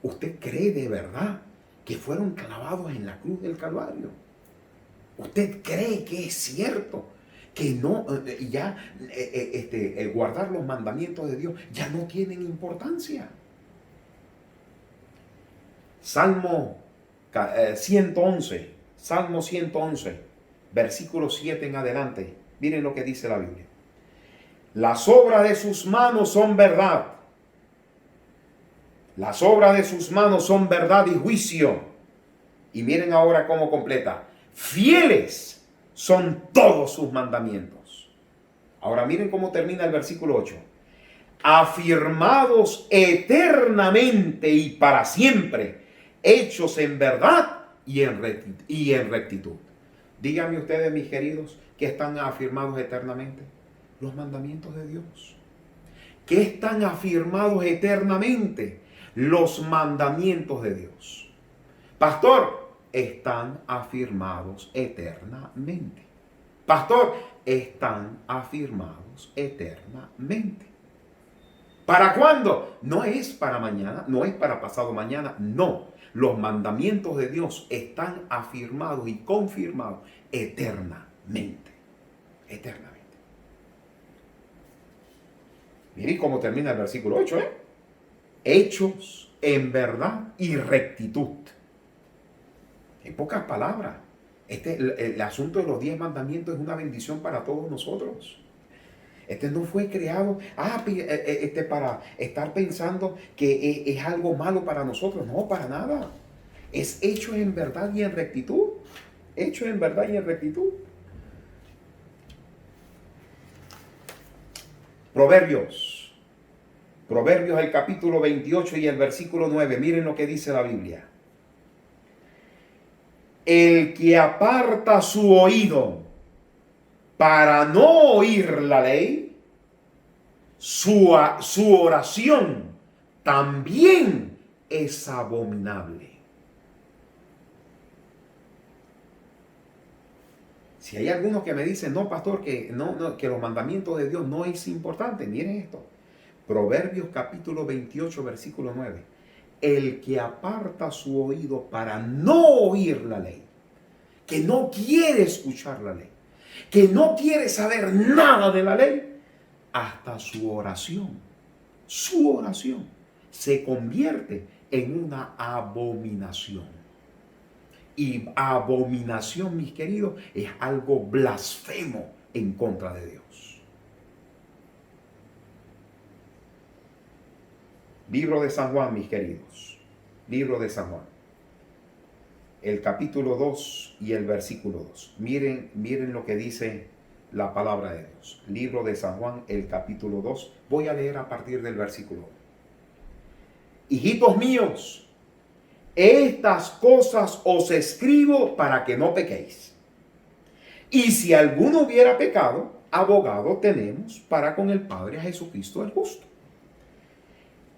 ¿Usted cree de verdad que fueron clavados en la cruz del Calvario? ¿Usted cree que es cierto que no, guardar los mandamientos de Dios ya no tienen importancia? Salmo 111, versículo 7 en adelante. Miren lo que dice la Biblia. Las obras de sus manos son verdad. Las obras de sus manos son verdad y juicio. Y miren ahora cómo completa. Fieles son todos sus mandamientos. Ahora miren cómo termina el versículo 8. Afirmados eternamente y para siempre, hechos en verdad y en rectitud. Díganme ustedes, mis queridos, ¿qué están afirmados eternamente? Los mandamientos de Dios. ¿Qué están afirmados eternamente? Los mandamientos de Dios. Pastor, están afirmados eternamente. Pastor, están afirmados eternamente. ¿Para cuándo? No es para mañana, no es para pasado mañana, no. Los mandamientos de Dios están afirmados y confirmados eternamente. Eternamente. Miren cómo termina el versículo 8, hechos en verdad y rectitud. En pocas palabras, el asunto de los 10 mandamientos es una bendición para todos nosotros. No fue creado para estar pensando que es algo malo para nosotros. No, para nada. Es hecho en verdad y en rectitud. Hecho en verdad y en rectitud. Proverbios el capítulo 28 y el versículo 9. Miren lo que dice la Biblia. El que aparta su oído para no oír la ley, su oración también es abominable. Si hay algunos que me dicen, no, pastor, que los mandamientos de Dios no es importante, miren esto. Proverbios capítulo 28, versículo 9. El que aparta su oído para no oír la ley, que no quiere escuchar la ley, que no quiere saber nada de la ley, hasta su oración se convierte en una abominación. Y abominación, mis queridos, es algo blasfemo en contra de Dios. Libro de San Juan, mis queridos. Libro de San Juan. El capítulo 2 y el versículo 2. Miren lo que dice la palabra de Dios. Libro de San Juan, el capítulo 2. Voy a leer a partir del versículo 1. Hijitos míos, estas cosas os escribo para que no pequéis. Y si alguno hubiera pecado, abogado tenemos para con el Padre, a Jesucristo el justo.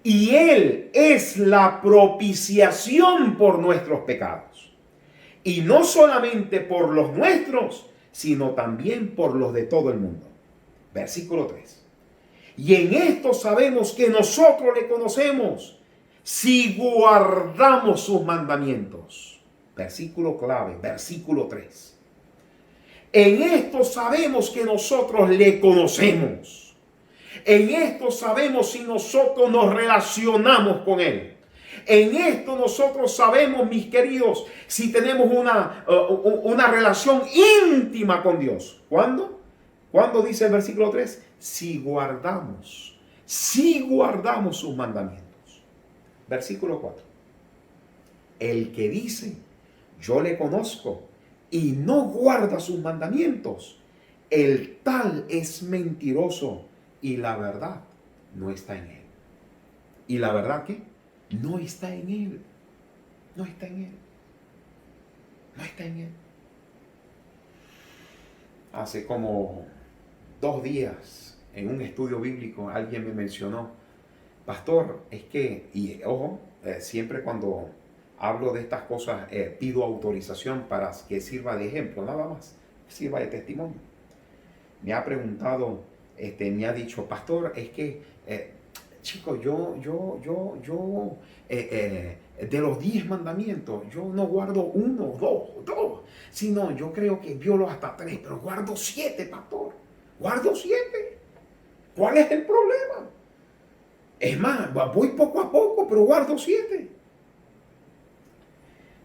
Y Él es la propiciación por nuestros pecados. Y no solamente por los nuestros, sino también por los de todo el mundo. Versículo 3. Y en esto sabemos que nosotros le conocemos, si guardamos sus mandamientos. Versículo clave, versículo 3. En esto sabemos que nosotros le conocemos. En esto sabemos si nosotros nos relacionamos con Él. En esto nosotros sabemos, mis queridos, si tenemos una relación íntima con Dios. ¿Cuándo? ¿Cuándo dice el versículo 3? Si guardamos sus mandamientos. Versículo 4. El que dice, yo le conozco, y no guarda sus mandamientos, el tal es mentiroso, y la verdad no está en él. ¿Y la verdad qué? No está en él. No está en él. No está en él. Hace como 2 días, en un estudio bíblico, alguien me mencionó, pastor, es que, y ojo, siempre cuando hablo de estas cosas, pido autorización para que sirva de ejemplo, nada más, sirva de testimonio. Me ha preguntado, me ha dicho, pastor, es que, chicos, de los 10 mandamientos, yo no guardo 1, 2, sino yo creo que violo hasta 3, pero guardo 7, pastor, guardo 7. ¿Cuál es el problema? Es más, voy poco a poco, pero guardo 7.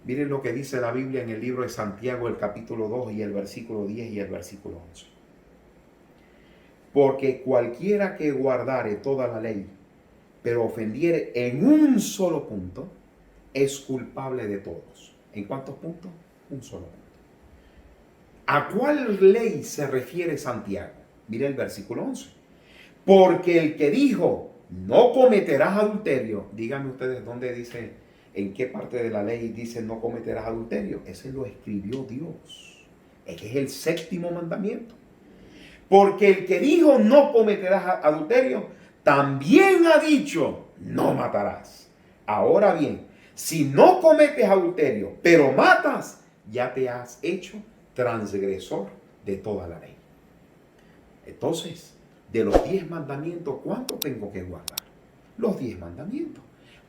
Miren lo que dice la Biblia en el libro de Santiago, el capítulo 2 y el versículo 10 y el versículo 11. Porque cualquiera que guardare toda la ley, pero ofendiere en un solo punto, es culpable de todos. ¿En cuántos puntos? Un solo punto. ¿A cuál ley se refiere Santiago? Mire el versículo 11. Porque el que dijo, no cometerás adulterio, díganme ustedes dónde dice, en qué parte de la ley dice no cometerás adulterio. Ese lo escribió Dios. Ese es el 7º mandamiento. Porque el que dijo no cometerás adulterio, también ha dicho no matarás. Ahora bien, si no cometes adulterio, pero matas, ya te has hecho transgresor de toda la ley. Entonces, de los 10 mandamientos, ¿cuántos tengo que guardar? Los 10 mandamientos.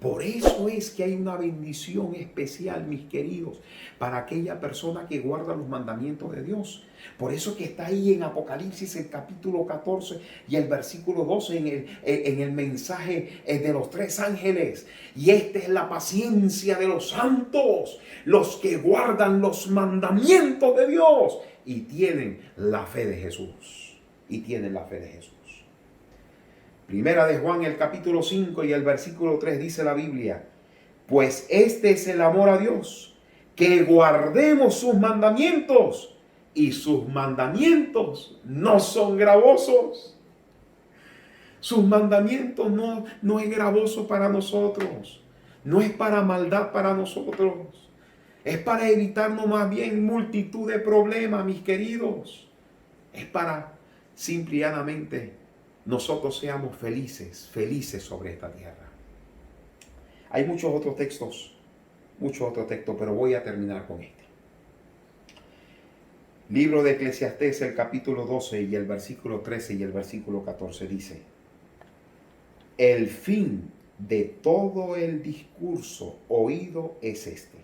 Por eso es que hay una bendición especial, mis queridos, para aquella persona que guarda los mandamientos de Dios. Por eso que está ahí en Apocalipsis el capítulo 14 y el versículo 12 en el mensaje de los 3 ángeles. Y esta es la paciencia de los santos, los que guardan los mandamientos de Dios y tienen la fe de Jesús. Y tienen la fe de Jesús. Primera de Juan, el capítulo 5 y el versículo 3 dice la Biblia: pues este es el amor a Dios, que guardemos sus mandamientos, y sus mandamientos no son gravosos. Sus mandamientos no es gravoso para nosotros, no es para maldad para nosotros, es para evitarnos más bien multitud de problemas, mis queridos. Es para simple y llanamente nosotros seamos felices sobre esta tierra. Hay muchos otros textos, pero voy a terminar con este. Libro de Eclesiastés, el capítulo 12 y el versículo 13 y el versículo 14 dice: el fin de todo el discurso oído es este: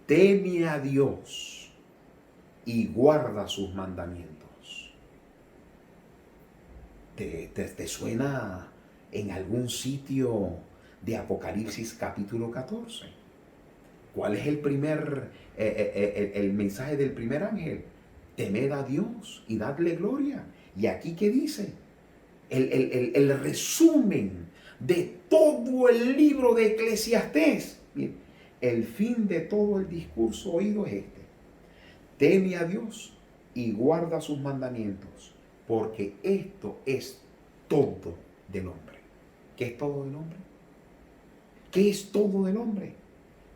teme a Dios y guarda sus mandamientos. ¿Te suena en algún sitio de Apocalipsis capítulo 14? ¿Cuál es el mensaje del primer ángel? Temed a Dios y dadle gloria. ¿Y aquí qué dice? El resumen de todo el libro de Eclesiastés. Bien, el fin de todo el discurso oído es este: teme a Dios y guarda sus mandamientos, porque esto es todo del hombre. ¿Qué es todo del hombre? ¿Qué es todo del hombre?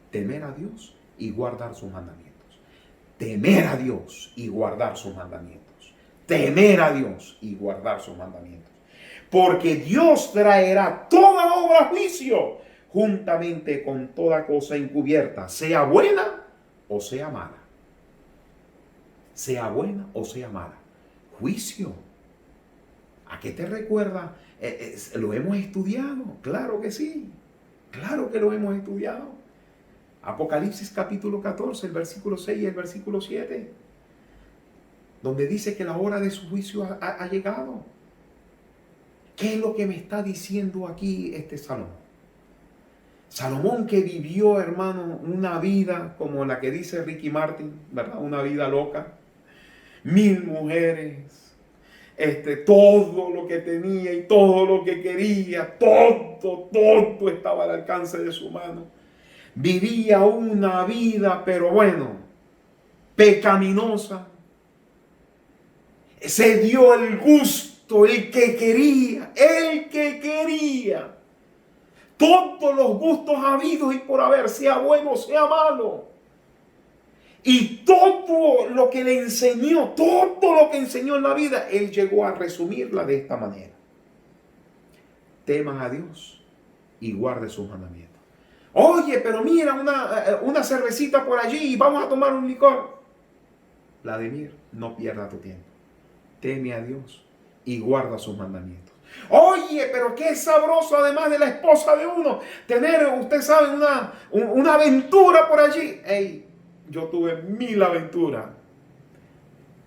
Temer a Dios y guardar sus mandamientos. Temer a Dios y guardar sus mandamientos. Temer a Dios y guardar sus mandamientos. Porque Dios traerá toda obra a juicio, juntamente con toda cosa encubierta, sea buena o sea mala. Sea buena o sea mala. Juicio. ¿A qué te recuerda? ¿Lo hemos estudiado? Claro que sí. Claro que lo hemos estudiado. Apocalipsis capítulo 14, el versículo 6 y el versículo 7. Donde dice que la hora de su juicio ha llegado. ¿Qué es lo que me está diciendo aquí este Salomón? Salomón, que vivió, hermano, una vida como la que dice Ricky Martin, ¿verdad? Una vida loca. 1000 mujeres. Todo lo que tenía y todo lo que quería, todo estaba al alcance de su mano. Vivía una vida, pero bueno, pecaminosa. Se dio el gusto, el que quería. Todos los gustos habidos y por haber, sea bueno, sea malo. Y todo lo que le enseñó, todo lo que enseñó en la vida, él llegó a resumirla de esta manera: teman a Dios y guarden sus mandamientos. Oye, pero mira, una cervecita por allí y vamos a tomar un licor. Vladimir, no pierda tu tiempo. Teme a Dios y guarda sus mandamientos. Oye, pero qué sabroso, además de la esposa de uno, tener, usted sabe, una aventura por allí. Ey, yo tuve 1000 aventuras.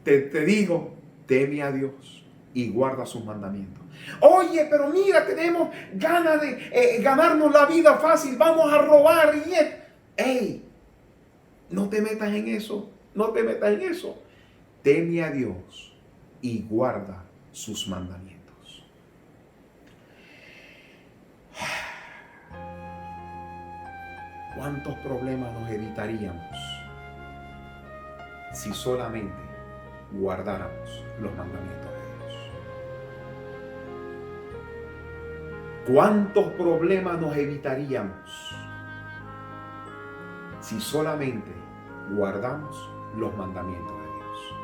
Te digo, teme a Dios y guarda sus mandamientos. Oye, pero mira, tenemos ganas de ganarnos la vida fácil. Vamos a robar y ¡ey! No te metas en eso. No te metas en eso. Teme a Dios y guarda sus mandamientos. ¿Cuántos problemas nos evitaríamos si solamente guardáramos los mandamientos de Dios? ¿Cuántos problemas nos evitaríamos si solamente guardamos los mandamientos de Dios?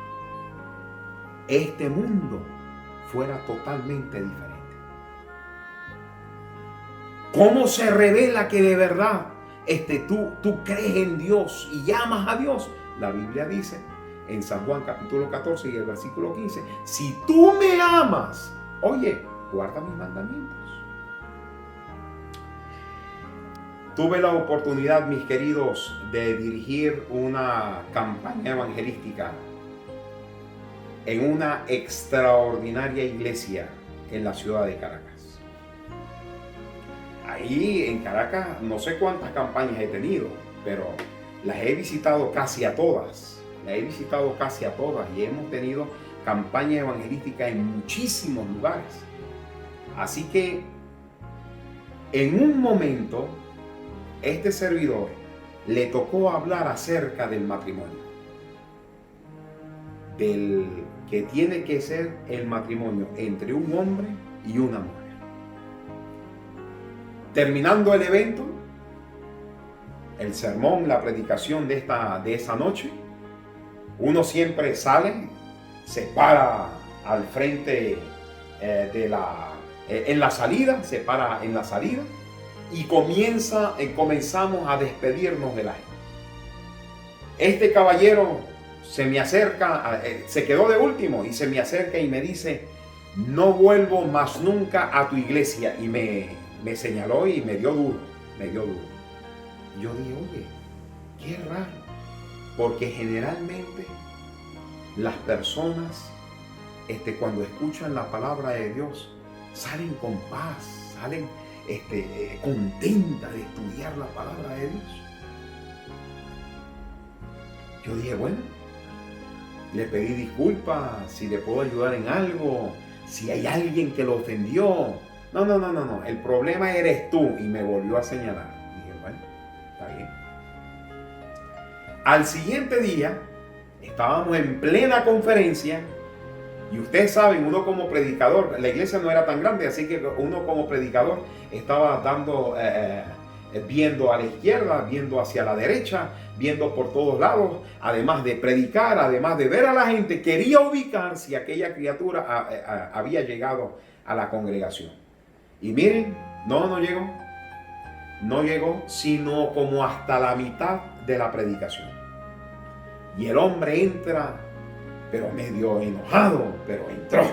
Este mundo fuera totalmente diferente. ¿Cómo se revela que de verdad tú crees en Dios y amas a Dios? La Biblia dice en San Juan capítulo 14 y el versículo 15: si tú me amas, oye, guarda mis mandamientos. Tuve la oportunidad, mis queridos, de dirigir una campaña evangelística en una extraordinaria iglesia en la ciudad de Caracas. Ahí en Caracas no sé cuántas campañas he tenido, pero las he visitado casi a todas. Y hemos tenido campaña evangelística en muchísimos lugares. Así que en un momento este servidor le tocó hablar acerca del matrimonio, del que tiene que ser el matrimonio entre un hombre y una mujer. Terminando el evento, el sermón, la predicación de esa noche, uno siempre sale, se para al frente en la salida, se para en la salida y comenzamos a despedirnos de la gente. Este caballero se me acerca, se quedó de último y se me acerca y me dice: no vuelvo más nunca a tu iglesia. Y me señaló y me dio duro. Yo dije, oye, qué raro, porque generalmente las personas cuando escuchan la palabra de Dios salen con paz, salen contentas de estudiar la palabra de Dios. Yo dije, bueno, le pedí disculpas, si le puedo ayudar en algo, si hay alguien que lo ofendió. No, el problema eres tú. Y me volvió a señalar. Dije, bueno, está bien. Al siguiente día, estábamos en plena conferencia. Y ustedes saben, uno como predicador, la iglesia no era tan grande, así que uno como predicador estaba viendo a la izquierda, viendo hacia la derecha, viendo por todos lados, además de predicar, además de ver a la gente, quería ubicar si aquella criatura había llegado a la congregación. Y miren, no llegó, sino como hasta la mitad de la predicación. Y el hombre entra, pero medio enojado, pero entró.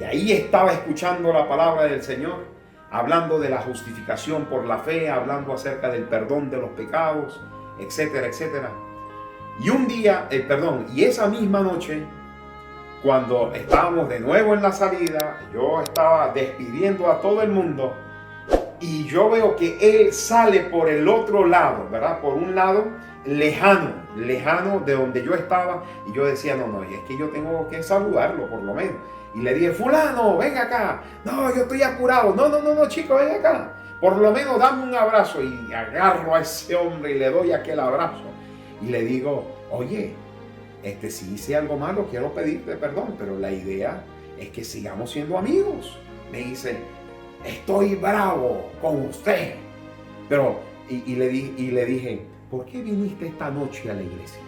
Y ahí estaba escuchando la palabra del Señor, hablando de la justificación por la fe, hablando acerca del perdón de los pecados, etcétera, etcétera. Y un día, y esa misma noche, cuando estábamos de nuevo en la salida, yo estaba despidiendo a todo el mundo y yo veo que él sale por el otro lado, ¿verdad? Por un lado lejano de donde yo estaba, y yo decía, no, es que yo tengo que saludarlo por lo menos. Y le dije, fulano, ven acá. No, yo estoy apurado. No, chico, ven acá. Por lo menos dame un abrazo. Y agarro a ese hombre y le doy aquel abrazo. Y le digo, oye, si hice algo malo, quiero pedirte perdón, pero la idea es que sigamos siendo amigos. Me dice, estoy bravo con usted. Pero, y le dije, ¿por qué viniste esta noche a la iglesia?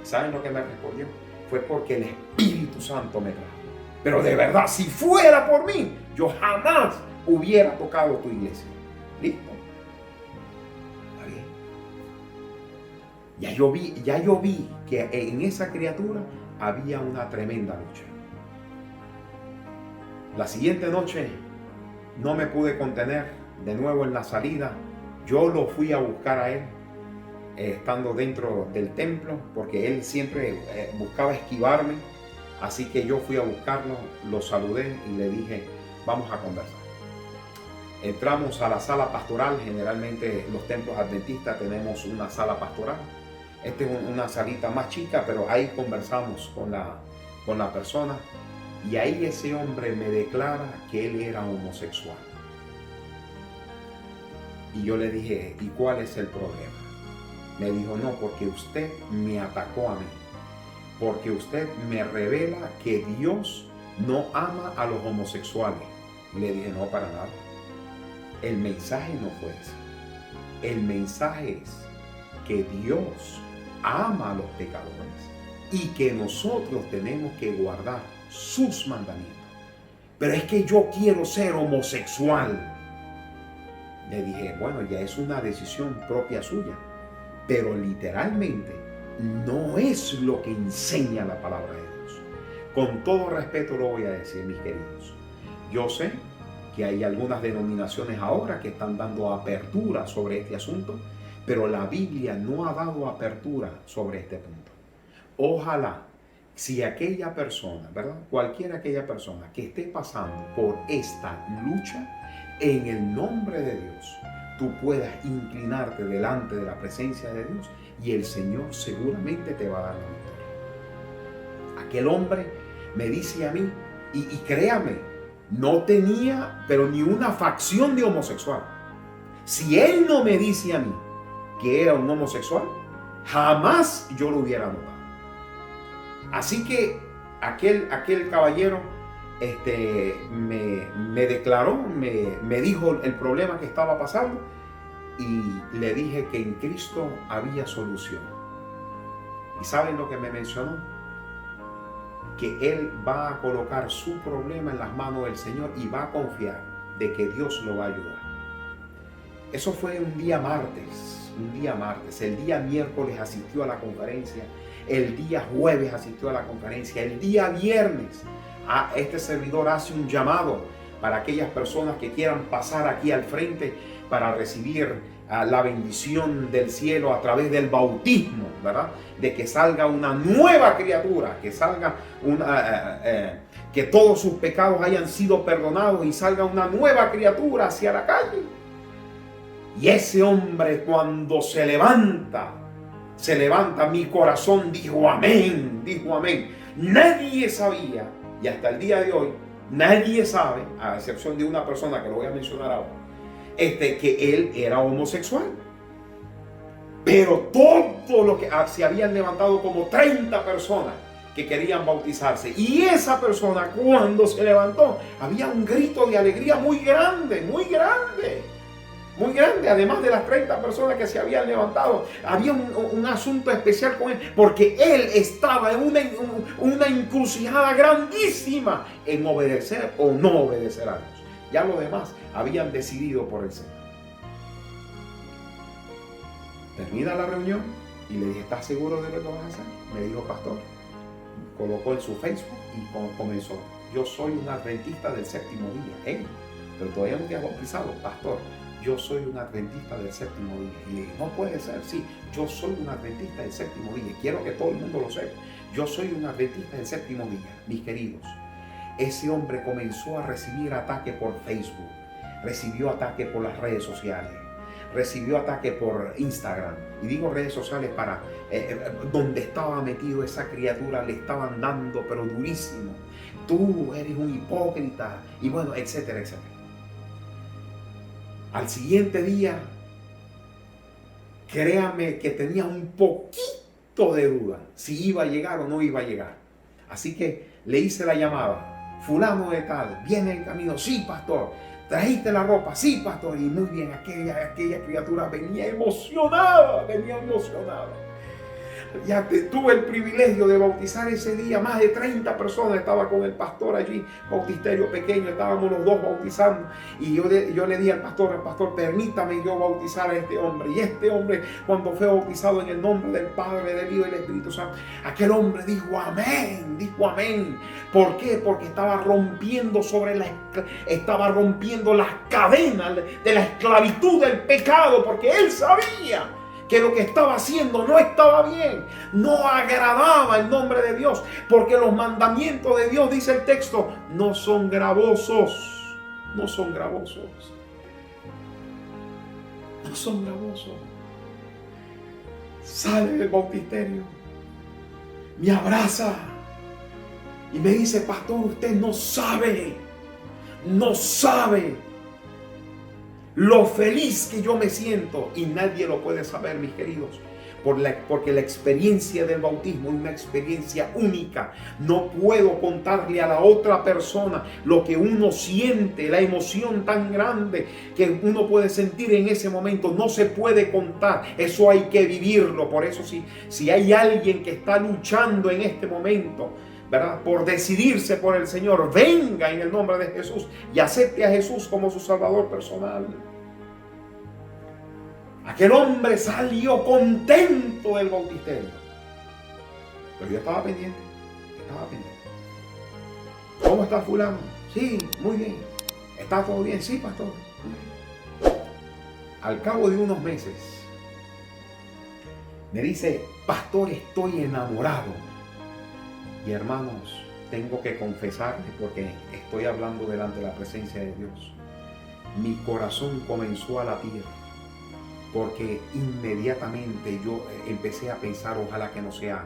¿Saben lo que me respondió? Fue porque el Espíritu Santo me trajo. Pero de verdad, si fuera por mí, yo jamás hubiera tocado tu iglesia. ¿Listo? Está bien. Ya yo vi que en esa criatura había una tremenda lucha. La siguiente noche no me pude contener. De nuevo en la salida, yo lo fui a buscar a él, estando dentro del templo, porque él siempre buscaba esquivarme. Así que yo fui a buscarlo, lo saludé y le dije, vamos a conversar. Entramos a la sala pastoral. Generalmente los templos adventistas tenemos una sala pastoral. Esta es una salita más chica, pero ahí conversamos con la persona. Y ahí ese hombre me declara que él era homosexual. Y yo le dije, ¿y cuál es el problema? Me dijo, no, porque usted me atacó a mí. Porque usted me revela que Dios no ama a los homosexuales. Le dije, no, para nada. El mensaje no fue ese. El mensaje es que Dios ama a los pecadores y que nosotros tenemos que guardar sus mandamientos. Pero es que yo quiero ser homosexual. Le dije, bueno, ya es una decisión propia suya, pero literalmente no es lo que enseña la palabra de Dios. Con todo respeto lo voy a decir, mis queridos. Yo sé que hay algunas denominaciones ahora que están dando apertura sobre este asunto, pero la Biblia no ha dado apertura sobre este punto. Ojalá, si aquella persona, ¿verdad? Cualquiera aquella persona que esté pasando por esta lucha, en el nombre de Dios, tú puedas inclinarte delante de la presencia de Dios y el Señor seguramente te va a dar la victoria. Aquel hombre me dice a mí, y créame, no tenía pero ni una facción de homosexual. Si él no me dice a mí que era un homosexual, jamás yo lo hubiera notado. Así que aquel caballero me declaró, me dijo el problema que estaba pasando, y le dije que en Cristo había solución. ¿Y saben lo que me mencionó? Que él va a colocar su problema en las manos del Señor y va a confiar de que Dios lo va a ayudar. Eso fue un día martes. El día miércoles asistió a la conferencia. El día jueves asistió a la conferencia. El día viernes este servidor hace un llamado para aquellas personas que quieran pasar aquí al frente para recibir la bendición del cielo a través del bautismo, ¿verdad? De que salga una nueva criatura, que salga que todos sus pecados hayan sido perdonados y salga una nueva criatura hacia la calle. Y ese hombre, cuando se levanta, mi corazón dijo amén, Nadie sabía, y hasta el día de hoy, nadie sabe, a excepción de una persona que lo voy a mencionar ahora, que él era homosexual. Pero todo lo que se habían levantado como 30 personas que querían bautizarse. Y esa persona, cuando se levantó, había un grito de alegría muy grande. Además de las 30 personas que se habían levantado, había un asunto especial con él, porque él estaba en una encrucijada grandísima en obedecer o no obedecer a Dios. Ya los demás habían decidido por el Señor. Termina la reunión y le dije, ¿estás seguro de lo que vas a hacer? Me dijo, pastor. Colocó en su Facebook y comenzó, yo soy un adventista del séptimo día. Pero todavía no te has bautizado, pastor. Yo soy un adventista del séptimo día. Y le dije, no puede ser, sí, yo soy un adventista del séptimo día. Quiero que todo el mundo lo sepa. Yo soy un adventista del séptimo día, mis queridos. Ese hombre comenzó a recibir ataque por Facebook, recibió ataque por las redes sociales, recibió ataque por Instagram. Y digo redes sociales para donde estaba metido esa criatura le estaban dando, pero durísimo. Tú eres un hipócrita, y bueno, etcétera, etcétera. Al siguiente día, créame que tenía un poquito de duda si iba a llegar o no iba a llegar. Así que le hice la llamada. Fulano de tal, viene en camino. Sí, pastor. ¿Trajiste la ropa? Sí, pastor. Y muy bien, aquella criatura venía emocionada. Ya tuve el privilegio de bautizar ese día. Más de 30 personas estaba con el pastor allí, bautisterio pequeño, estábamos los dos bautizando. Y yo le dije al pastor, permítame yo bautizar a este hombre. Y este hombre, cuando fue bautizado en el nombre del Padre, del Hijo y del Espíritu Santo, aquel hombre dijo amén. ¿Por qué? Porque estaba rompiendo las cadenas de la esclavitud del pecado, porque él sabía que lo que estaba haciendo no estaba bien, no agradaba el nombre de Dios, porque los mandamientos de Dios, dice el texto, no son gravosos. Sale del bautisterio, me abraza y me dice, pastor, usted no sabe lo feliz que yo me siento, y nadie lo puede saber, mis queridos, porque la experiencia del bautismo es una experiencia única. No puedo contarle a la otra persona lo que uno siente, la emoción tan grande que uno puede sentir en ese momento. No se puede contar, eso hay que vivirlo. Por eso si hay alguien que está luchando en este momento, ¿verdad?, por decidirse por el Señor, venga en el nombre de Jesús y acepte a Jesús como su Salvador personal. Aquel hombre salió contento del bautisterio, pero yo estaba pendiente. ¿Cómo está fulano? Sí, muy bien. ¿Está todo bien? Sí, pastor. Al cabo de unos meses, me dice, pastor, estoy enamorado. Y hermanos, tengo que confesarle, porque estoy hablando delante de la presencia de Dios. Mi corazón comenzó a latir, porque inmediatamente yo empecé a pensar, ojalá que no sea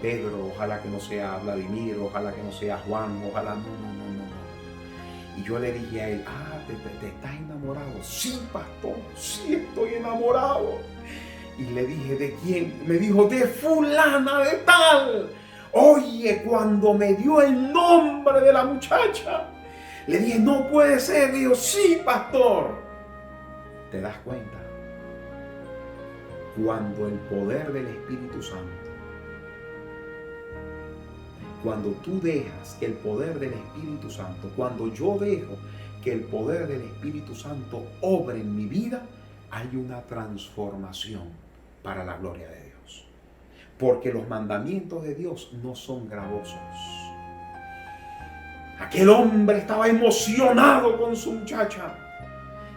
Pedro, ojalá que no sea Vladimir, ojalá que no sea Juan, ojalá no. Y yo le dije a él, ¿te estás enamorado? Sí, pastor, sí estoy enamorado. Y le dije, ¿de quién? Me dijo, de fulana de tal. Oye, cuando me dio el nombre de la muchacha, le dije, no puede ser. Dijo, sí, pastor. ¿Te das cuenta? Cuando el poder del Espíritu Santo, cuando tú dejas que el poder del Espíritu Santo, cuando yo dejo que el poder del Espíritu Santo obre en mi vida, hay una transformación para la gloria de Dios. Porque los mandamientos de Dios no son gravosos. Aquel hombre estaba emocionado con su muchacha.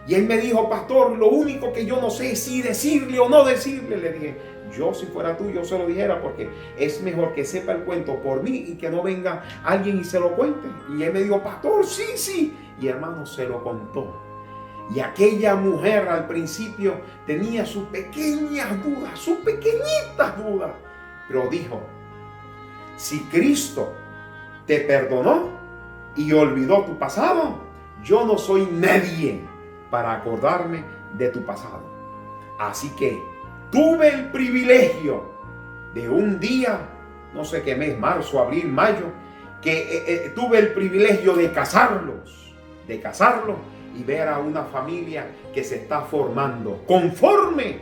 Y él me dijo, pastor, lo único que yo no sé es si decirle o no decirle. Le dije, yo si fuera tú, yo se lo dijera, porque es mejor que sepa el cuento por mí y que no venga alguien y se lo cuente. Y él me dijo, pastor, sí. Y hermano, se lo contó. Y aquella mujer al principio tenía sus pequeñas dudas, sus pequeñitas dudas. Pero dijo, si Cristo te perdonó y olvidó tu pasado, yo no soy nadie para acordarme de tu pasado. Así que tuve el privilegio de un día, no sé qué mes, marzo, abril, mayo, que tuve el privilegio de casarlos y ver a una familia que se está formando conforme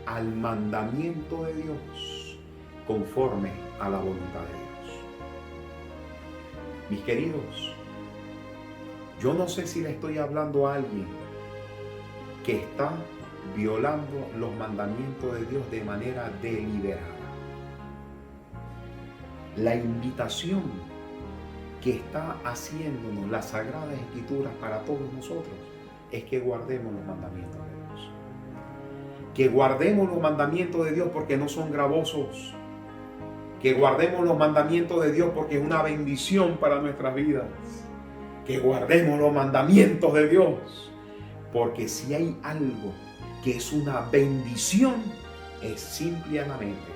al mandamiento de Dios, conforme a la voluntad de Dios. Mis queridos, yo no sé si le estoy hablando a alguien que está violando los mandamientos de Dios de manera deliberada. La invitación que está haciéndonos la Sagrada Escritura para todos nosotros es que guardemos los mandamientos de Dios. Que guardemos los mandamientos de Dios porque no son gravosos. Que guardemos los mandamientos de Dios porque es una bendición para nuestras vidas. Que guardemos los mandamientos de Dios porque si hay algo que es una bendición, es simplemente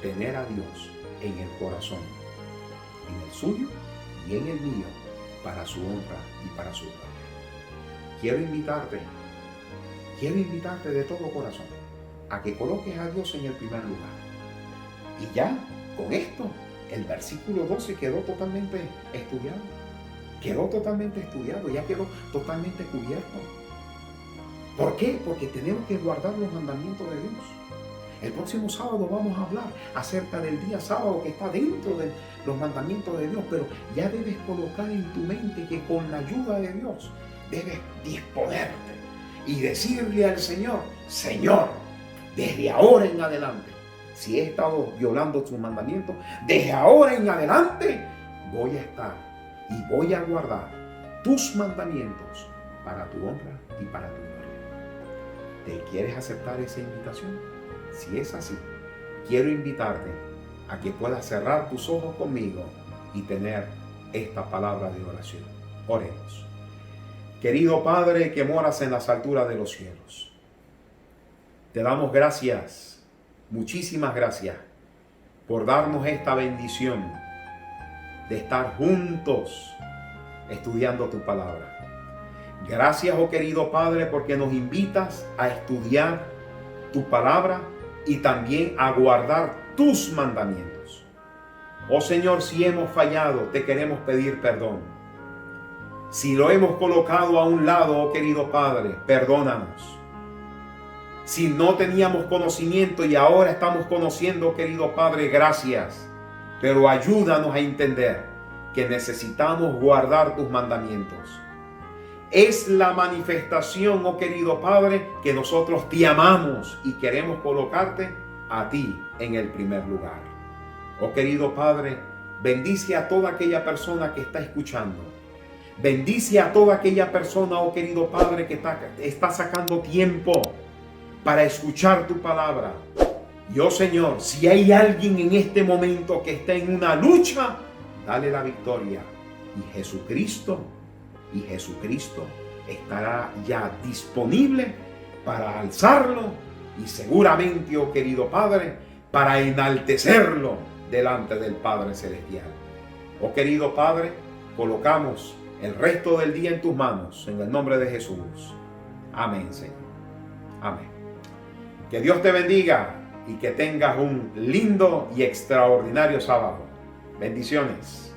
tener a Dios en el corazón, en el suyo y en el mío, para su honra y para su gloria. Quiero invitarte de todo corazón a que coloques a Dios en el primer lugar. Y ya, con esto, el versículo 12 quedó totalmente estudiado. Ya quedó totalmente cubierto. ¿Por qué? Porque tenemos que guardar los mandamientos de Dios. El próximo sábado vamos a hablar acerca del día sábado que está dentro de los mandamientos de Dios, pero ya debes colocar en tu mente que con la ayuda de Dios debes disponerte y decirle al Señor, Señor, desde ahora en adelante, si he estado violando tus mandamientos, desde ahora en adelante voy a estar y voy a guardar tus mandamientos para tu honra y para tu gloria. ¿Te quieres aceptar esa invitación? Si es así, quiero invitarte a que puedas cerrar tus ojos conmigo y tener esta palabra de oración. Oremos. Querido Padre que moras en las alturas de los cielos, te damos gracias, muchísimas gracias, por darnos esta bendición de estar juntos estudiando tu palabra. Gracias, oh querido Padre, porque nos invitas a estudiar tu palabra y también a guardar tus mandamientos. Oh Señor, si hemos fallado, te queremos pedir perdón. Si lo hemos colocado a un lado, oh querido Padre, perdónanos. Si no teníamos conocimiento y ahora estamos conociendo, oh querido Padre, gracias. Pero ayúdanos a entender que necesitamos guardar tus mandamientos. Es la manifestación, oh querido Padre, que nosotros te amamos y queremos colocarte a ti en el primer lugar. Oh querido Padre, bendice a toda aquella persona que está escuchando. Bendice a toda aquella persona, oh querido Padre, que está sacando tiempo para escuchar tu palabra. Y oh Señor, si hay alguien en este momento que está en una lucha, dale la victoria. Y Jesucristo estará ya disponible para alzarlo y seguramente, oh querido Padre, para enaltecerlo delante del Padre Celestial. Oh querido Padre, colocamos el resto del día en tus manos, en el nombre de Jesús. Amén, Señor. Amén. Que Dios te bendiga y que tengas un lindo y extraordinario sábado. Bendiciones.